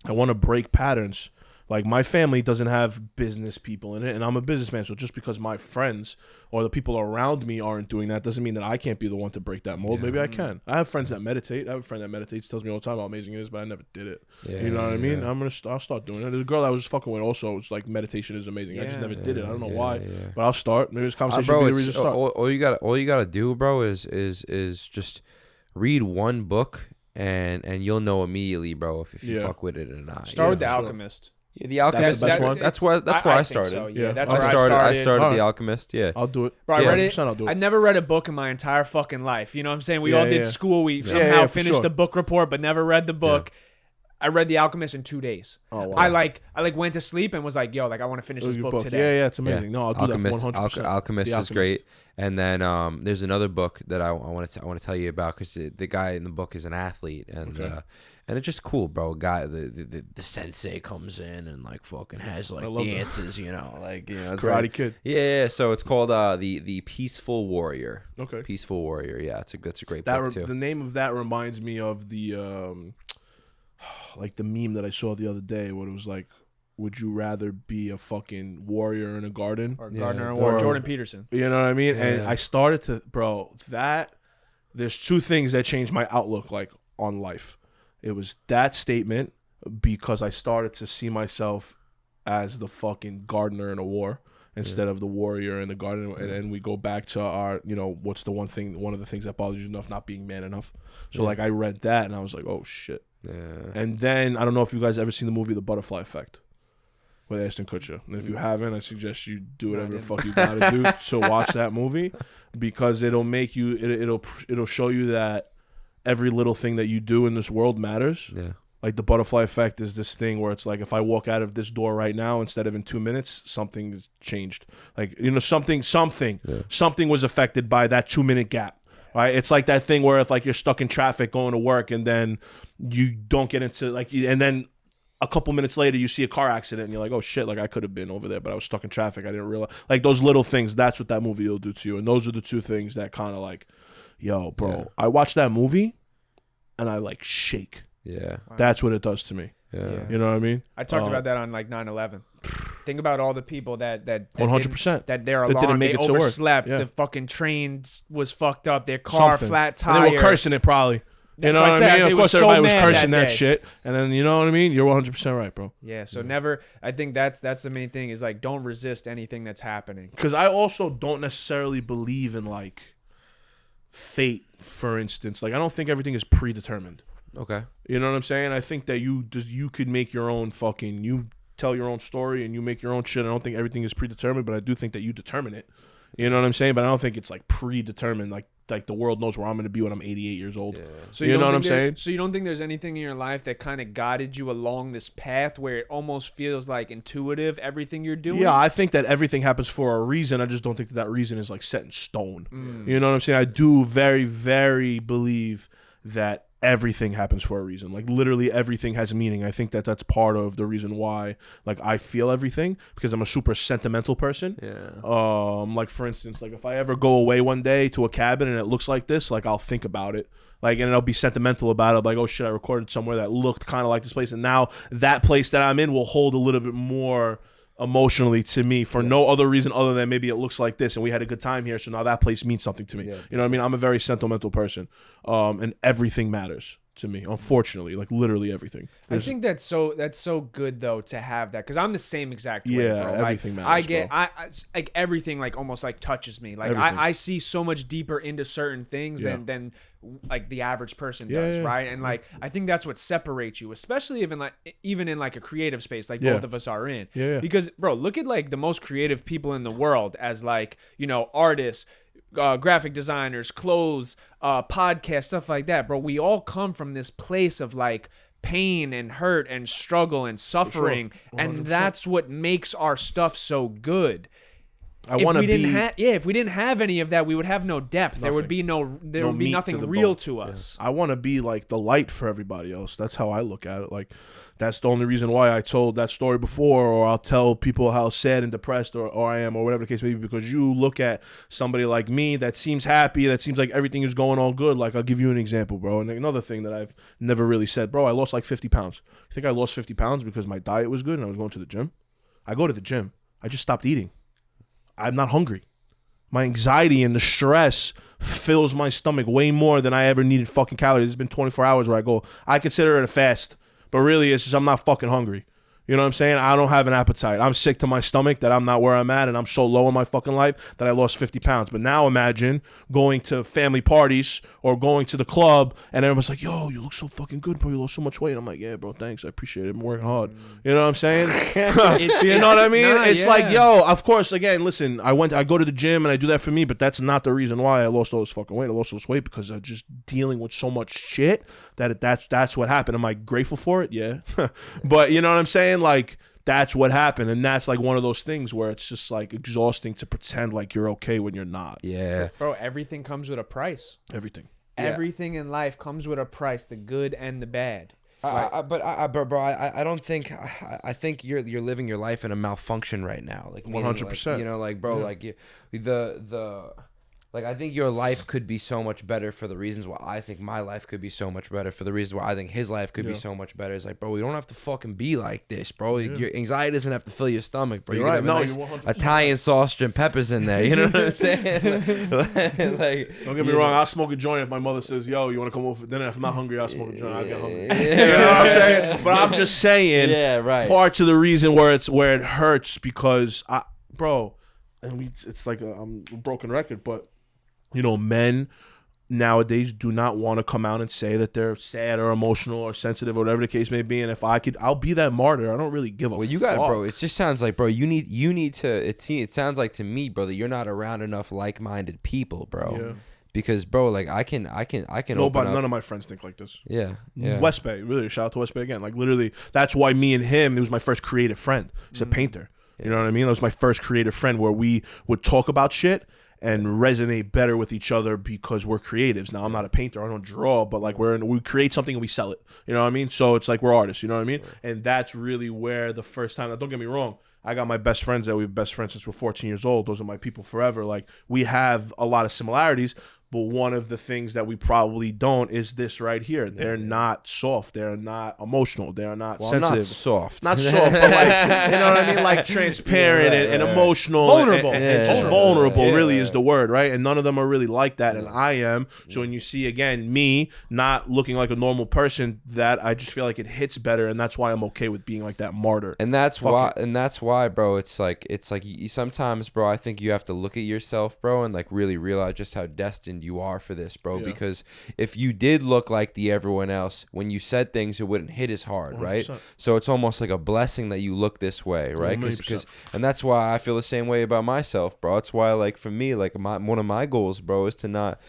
I want to break patterns. Like, my family doesn't have business people in it, and I'm a businessman. So just because my friends or the people around me aren't doing that doesn't mean that I can't be the one to break that mold. Maybe I can. I have friends that meditate. I have a friend that meditates, tells me all the time how amazing it is, but I never did it. You know what I mean? I'll start doing it. There's a girl I was just fucking with also. It's like meditation is amazing. I just never did it. I don't know why, but I'll start. Maybe this conversation bro, will be the reason to start. all you gotta do, bro, is just read one book and you'll know immediately, bro, if you fuck with it or not. Start with The for sure. Alchemist. Yeah, The Alchemist. the best one? That's where I started. So, Yeah. that's I where I started All The right. Alchemist. Yeah. I'll do it. Bro, I read it. 100% I'll do it. I never read a book in my entire fucking life. You know what I'm saying? We all did school. We somehow for finished sure. the book report, but never read the book. I read The Alchemist in 2 days. Oh, wow. I went to sleep and was like, yo, like I want to finish this book today. Yeah, it's amazing. No, I'll do that 100%. Alchemist The is great. And then there's another book that I want to tell you about because the guy in the book is an athlete and it's just cool, bro. Guy, the sensei comes in and like fucking has like dances, like it's Karate Kid. Yeah. So it's called the Peaceful Warrior. Okay. Peaceful Warrior. Yeah, it's a great That book too. the name of that reminds me of the like the meme that I saw the other day, where it was like, would you rather be a fucking warrior in a garden Or Gardner or Jordan Peterson. You know what I mean? And I started to, bro, there's 2 things that changed my outlook like on life. It was that statement, because I started to see myself as the fucking gardener in a war instead of the warrior in the garden. And then we go back to our, what's the one of the things that bothers you enough, not being man enough. So like I read that and I was like, oh shit. Yeah. And then I don't know if you guys ever seen the movie The Butterfly Effect with Ashton Kutcher. And if you haven't, I suggest you do whatever the fuck you gotta do to watch that movie, because it'll make you it'll show you that every little thing that you do in this world matters. Yeah. Like the butterfly effect is this thing where it's like, if I walk out of this door right now instead of in 2 minutes, something's changed. Like, something was affected by that 2-minute gap. Right? It's like that thing where if like you're stuck in traffic going to work and then you don't get into and then a couple minutes later you see a car accident and you're like, oh shit, like I could have been over there, but I was stuck in traffic. I didn't realize. Like those little things, that's what that movie will do to you. And those are the 2 things that kind of like, yo, bro, I watched that movie and I like shake. Yeah. That's what it does to me. Yeah. You know what I mean? I talked about that on like 9/11. Think about all the people that 100% that their alarm, they overslept. The fucking train was fucked up. Their car flat tire. And they were cursing it probably. You know what I mean? Of course, everybody was cursing that shit. And then, you know what I mean? You're 100% right, bro. Yeah. So never. I think that's the main thing is like, don't resist anything that's happening. Because I also don't necessarily believe in like fate, for instance. Like I don't think everything is predetermined. Okay. You know what I'm saying? I think that you could make your own you tell your own story and you make your own shit. I don't think everything is predetermined, but I do think that you determine it. You know what I'm saying? But I don't think it's like predetermined. Like the world knows where I'm going to be when I'm 88 years old. Yeah. So you know what I'm saying? So you don't think there's anything in your life that kind of guided you along this path where it almost feels like intuitive, everything you're doing? Yeah, I think that everything happens for a reason. I just don't think that reason is like set in stone. You know what I'm saying? I do very, very believe that everything happens for a reason. Like literally everything has meaning. I think that that's part of the reason why like I feel everything, because I'm a super sentimental person. Yeah. Like for instance, like if I ever go away one day to a cabin and it looks like this, like I'll think about it. Like, and I'll be sentimental about it. Like, oh shit, I recorded somewhere that looked kind of like this place, and now that place that I'm in will hold a little bit more emotionally to me for no other reason other than maybe it looks like this and we had a good time here, so now that place means something to me. You know what I mean? I'm a very sentimental person, and everything matters to me, unfortunately. Like literally everything. I think that's so good though to have that, because I'm the same exact way, bro. Everything like, matters. I like everything like almost like touches me. Like I see so much deeper into certain things than like the average person does, right? And like I think that's what separates you, especially even in like a creative space like both of us are in. Because bro, look at like the most creative people in the world as like, you know, artists, graphic designers, clothes, podcasts, stuff like that, bro. We all come from this place of like pain and hurt and struggle and suffering, and that's what makes our stuff so good. If we didn't have any of that, we would have no depth. There would be nothing real to us. I want to be like the light for everybody else. That's how I look at it. Like that's the only reason why I told that story before, or I'll tell people how sad and depressed or I am, or whatever the case may be, because you look at somebody like me that seems happy, that seems like everything is going on good. Like I'll give you an example, bro. And another thing that I've never really said, bro, I lost like 50 pounds. You think I lost 50 pounds because my diet was good and I was going to the gym? I go to the gym. I just stopped eating. I'm not hungry. My anxiety and the stress fills my stomach way more than I ever needed fucking calories. It's been 24 hours where I consider it a fast, but really it's just I'm not fucking hungry. You know what I'm saying? I don't have an appetite. I'm sick to my stomach that I'm not where I'm at, and I'm so low in my fucking life that I lost 50 pounds. But now imagine going to family parties or going to the club, and everyone's like, yo, you look so fucking good, bro. You lost so much weight. I'm like, yeah, bro, thanks. I appreciate it. I'm working hard. You know what I'm saying? You know what I mean? It's like, yo, of course, again, listen, I go to the gym, and I do that for me, but that's not the reason why I lost all this fucking weight. I lost all this weight because I'm just dealing with so much shit that's what happened. Am I grateful for it? Yeah. But you know what I'm saying? Like that's what happened, and that's like one of those things where it's just like exhausting to pretend like you're okay when you're not. So, bro, everything comes with a price. Everything in life comes with a price, the good and the bad. Bro, I don't think. I think you're living your life in a malfunction right now. Like 100%. Like, you know, like bro, like like I think your life could be so much better for the reasons why I think my life could be so much better, for the reasons why I think his life could be so much better. It's like, bro, we don't have to fucking be like this, bro. Your anxiety doesn't have to fill your stomach, bro. You can have nice Italian sauce and peppers in there. You know what I'm saying? Like, don't get me wrong. I'll smoke a joint if my mother says, yo, you want to come over for dinner? If I'm not hungry, I'll smoke a joint. I'll get hungry. You know what I'm saying? But I'm just saying, parts of the reason where it hurts because, it's like I'm a broken record, but you know, men nowadays do not want to come out and say that they're sad or emotional or sensitive or whatever the case may be. And if I could, I'll be that martyr. I don't really give a fuck. You got it, bro. It just sounds like, bro, you need to. It sounds like to me, bro, that you're not around enough like-minded people, bro. Yeah. Because, bro, like I can. None of my friends think like this. Yeah. West Bay, really. Shout out to West Bay again. Like literally, that's why me and him. He was my first creative friend. He's a painter. You know what I mean? It was my first creative friend where we would talk about shit and resonate better with each other because we're creatives. Now, I'm not a painter. I don't draw, but like we create something and we sell it. You know what I mean? So it's like we're artists. You know what I mean? And that's really where the first time. Don't get me wrong. I got my best friends that we've been best friends since we're 14 years old. Those are my people forever. Like we have a lot of similarities. But one of the things that we probably don't is this right here. They're not soft. They're not emotional. They're not sensitive. Not soft. Not soft, but like, you know what I mean? Like transparent and emotional. Vulnerable. And just vulnerable really is the word, right? And none of them are really like that. And I am. So when you see, again, me not looking like a normal person, that I just feel like it hits better. And that's why I'm okay with being like that martyr. And that's why, bro, it's like you, sometimes, bro, I think you have to look at yourself, bro, and like really realize just how destined you are for this, bro. Yeah. Because if you did look like everyone else, when you said things, it wouldn't hit as hard, 100%. right? So it's almost like a blessing that you look this way, right? And that's why I feel the same way about myself, bro. It's why, like, for me, like, one of my goals, bro, is to not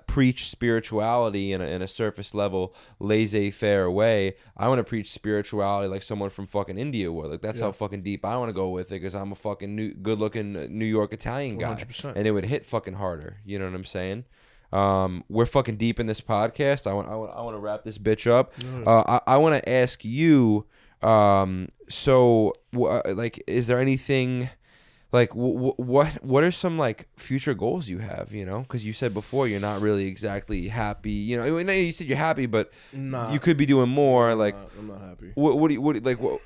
preach spirituality in a surface level, laissez-faire way. I want to preach spirituality like someone from fucking India would. Like, that's how fucking deep I want to go with it, because I'm a fucking good-looking New York Italian guy. 100%. And it would hit fucking harder. You know what I'm saying? We're fucking deep in this podcast. I want to wrap this bitch up. I want to ask you. Like, is there anything? Like, what are some, like, future goals you have, you know? Because you said before you're not really exactly happy. You know, you said you're happy, but you could be doing more. Like, I'm not happy. What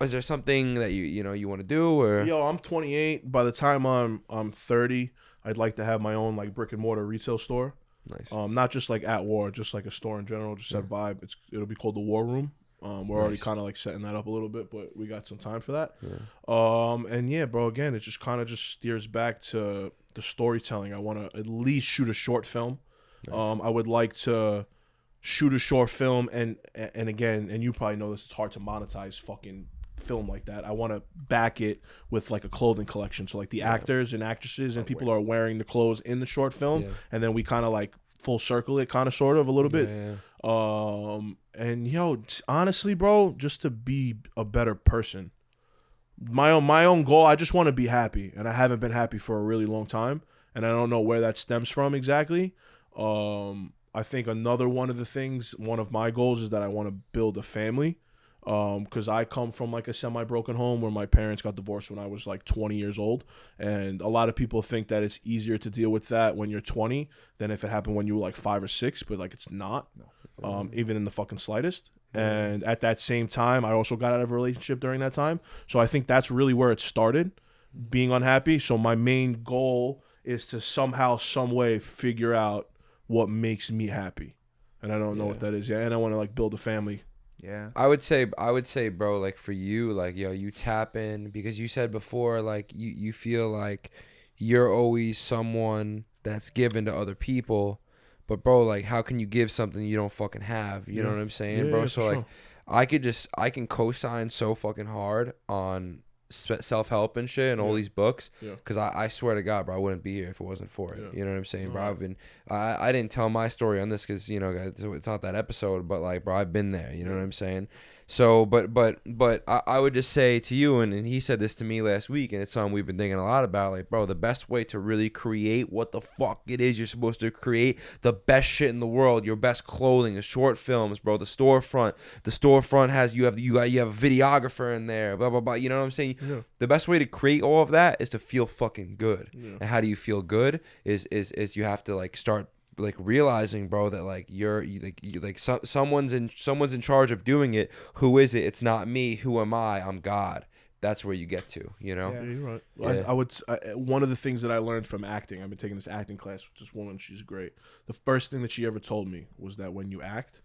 is there something that you want to do? Or Yo, I'm 28. By the time I'm 30, I'd like to have my own, like, brick and mortar retail store. Nice. Not just like at War, just like a store in general, just that vibe. It'll be called the War Room. We're already kind of like setting that up a little bit, but we got some time for that. And yeah, bro, again, it just kind of just steers back to the storytelling. I want to at least shoot a short film. Nice. I would like to shoot a short film, and again, and you probably know this, it's hard to monetize fucking film like that. I want to back it with like a clothing collection, so like the actors and actresses and people are wearing the clothes in the short film, and then we kind of like full circle it, kind of sort of a little bit. And yo, honestly, bro, just to be a better person. My own goal, I just want to be happy, and I haven't been happy for a really long time, and I don't know where that stems from exactly. I think another one of my goals is that I want to build a family. Because I come from like a semi-broken home where my parents got divorced when I was like 20 years old, and a lot of people think that it's easier to deal with that when you're 20 than if it happened when you were like 5 or 6, but like it's not, even in the fucking slightest. And at that same time, I also got out of a relationship during that time, so I think that's really where it started, being unhappy. So my main goal is to somehow, some way figure out what makes me happy, and I don't know what that is yet, and I want to like build a family. Yeah. I would say, bro, like for you, like, yo, you tap in, because you said before, like, you feel like you're always someone that's given to other people, but bro, like, how can you give something you don't fucking have? You know what I'm saying, bro? So like, I can co-sign so fucking hard on self-help and shit and all these books, because I swear to God, bro, I wouldn't be here if it wasn't for it. You know what I'm saying, bro? I didn't tell my story on this because, you know, it's not that episode, but like, bro, I've been there. You know what I'm saying? So, but I would just say to you, and he said this to me last week, and it's something we've been thinking a lot about, like, bro, the best way to really create what the fuck it is you're supposed to create, the best shit in the world, your best clothing, the short films, bro, the storefront has, you have a videographer in there, blah, blah, blah, you know what I'm saying? The best way to create all of that is to feel fucking good. And how do you feel good is you have to like start like realizing, bro, that like someone's in charge of doing it. Who is it? It's not me. Who am I? I'm God. That's where you get to, you know? Yeah, you're right. Yeah. One of the things that I learned from acting, I've been taking this acting class with this woman. She's great. The first thing that she ever told me was that when you act,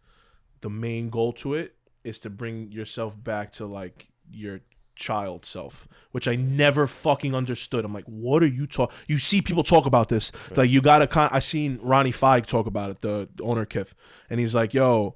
the main goal to it is to bring yourself back to like your child self, which I never fucking understood. I'm like, what are you talking? You see people talk about this. Right. Like, you gotta I seen Ronnie Feig talk about it, the owner Kith, and he's like, yo,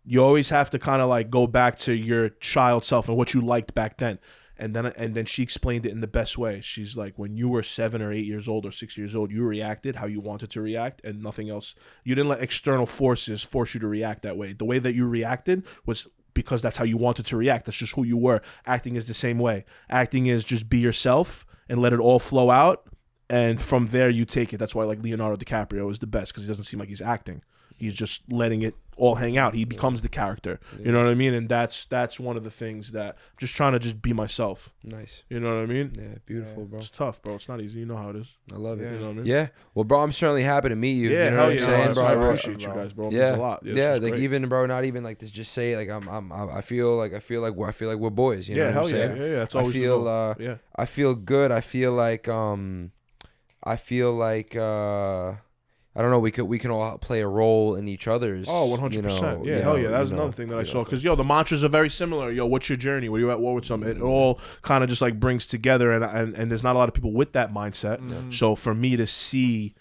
you always have to kind of like go back to your child self and what you liked back then. And then she explained it in the best way. She's like, when you were 7 or 8 years old or 6 years old, you reacted how you wanted to react and nothing else. You didn't let external forces force you to react that way. The way that you reacted was because that's how you wanted to react. That's just who you were. Acting is the same way. Acting is just be yourself and let it all flow out. And from there, you take it. That's why like Leonardo DiCaprio is the best, because he doesn't seem like he's acting. He's just letting it all hang out. He becomes the character. You know what I mean? And that's one of the things that I'm just trying to just be myself. Nice. You know what I mean? Yeah, beautiful, bro. It's tough, bro. It's not easy. You know how it is. I love it. You know what I mean? Yeah. Well, bro, I'm certainly happy to meet you. Yeah, you know hell what I'm yeah. saying, bro? I appreciate you guys, bro. It means a lot. Yeah, like even, bro, not even like to just say like I feel like we're boys. You know what I'm saying? Yeah. It's always I feel good. I feel like I don't know. We can all play a role in each other's. Oh, 100%. Yeah, hell yeah. That was another thing that I saw. Because, the mantras are very similar. Yo, what's your journey? Were you at war with something? It all kind of just like brings together. And there's not a lot of people with that mindset. So for me to see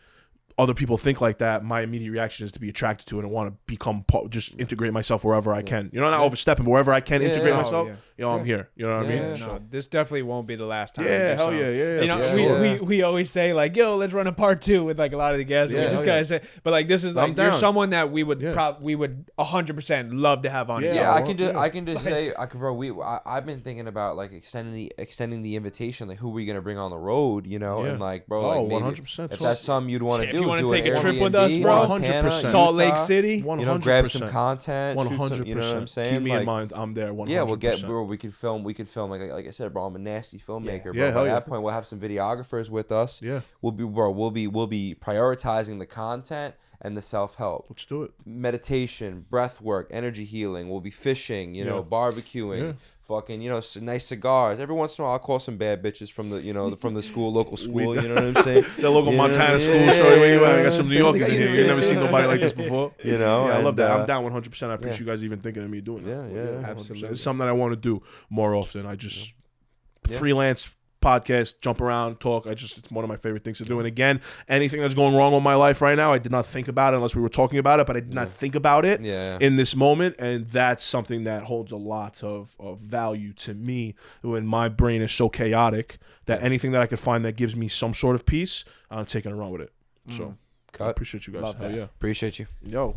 other people think like that, my immediate reaction is to be attracted to it and want to become just integrate myself wherever I can. You know, not overstepping, but wherever I can integrate myself. You know, I'm here. You know what I mean? No, this definitely won't be the last time. Yeah, hell yeah. You know, we always say like, yo, let's run a part 2 with like a lot of the guests. Yeah, we just gotta say, but like this is like you're someone that we would 100% love to have on. Yeah, I can just say, I've been thinking about like extending the invitation. Like, who are we gonna bring on the road? You know, and like, bro, like 100%. If that's something you'd want to do, if you want to do take an a trip Airbnb, with us, bro, 100%. Salt Lake City, 100%. you know, grab some content, 100%. You know what I'm saying? Keep me like, in mind. I'm there. 100%. Yeah, we could film. Like I said, bro, I'm a nasty filmmaker. Yeah, But at that point, we'll have some videographers with us. Yeah, we'll be prioritizing the content and the self-help. Let's do it. Meditation, breath work, energy healing. We'll be fishing, you know, barbecuing, fucking, you know, nice cigars. Every once in a while, I'll call some bad bitches from the, you know, from the school, local school. You know what I'm saying? The local Montana school. Show you where you at. I got some New Yorkers in here. You've never seen nobody like this before. You know, I love that. I'm down 100%. I appreciate you guys even thinking of me doing that. Yeah, absolutely. It's something that I want to do more often. I just freelance podcast, jump around, talk. It's one of my favorite things to do. And again, anything that's going wrong with my life right now, I did not think about it unless we were talking about it, but I did not think about it in this moment. And that's something that holds a lot of value to me when my brain is so chaotic that anything that I could find that gives me some sort of peace, I'm taking a run with it. So I appreciate you guys. Appreciate you. Yo.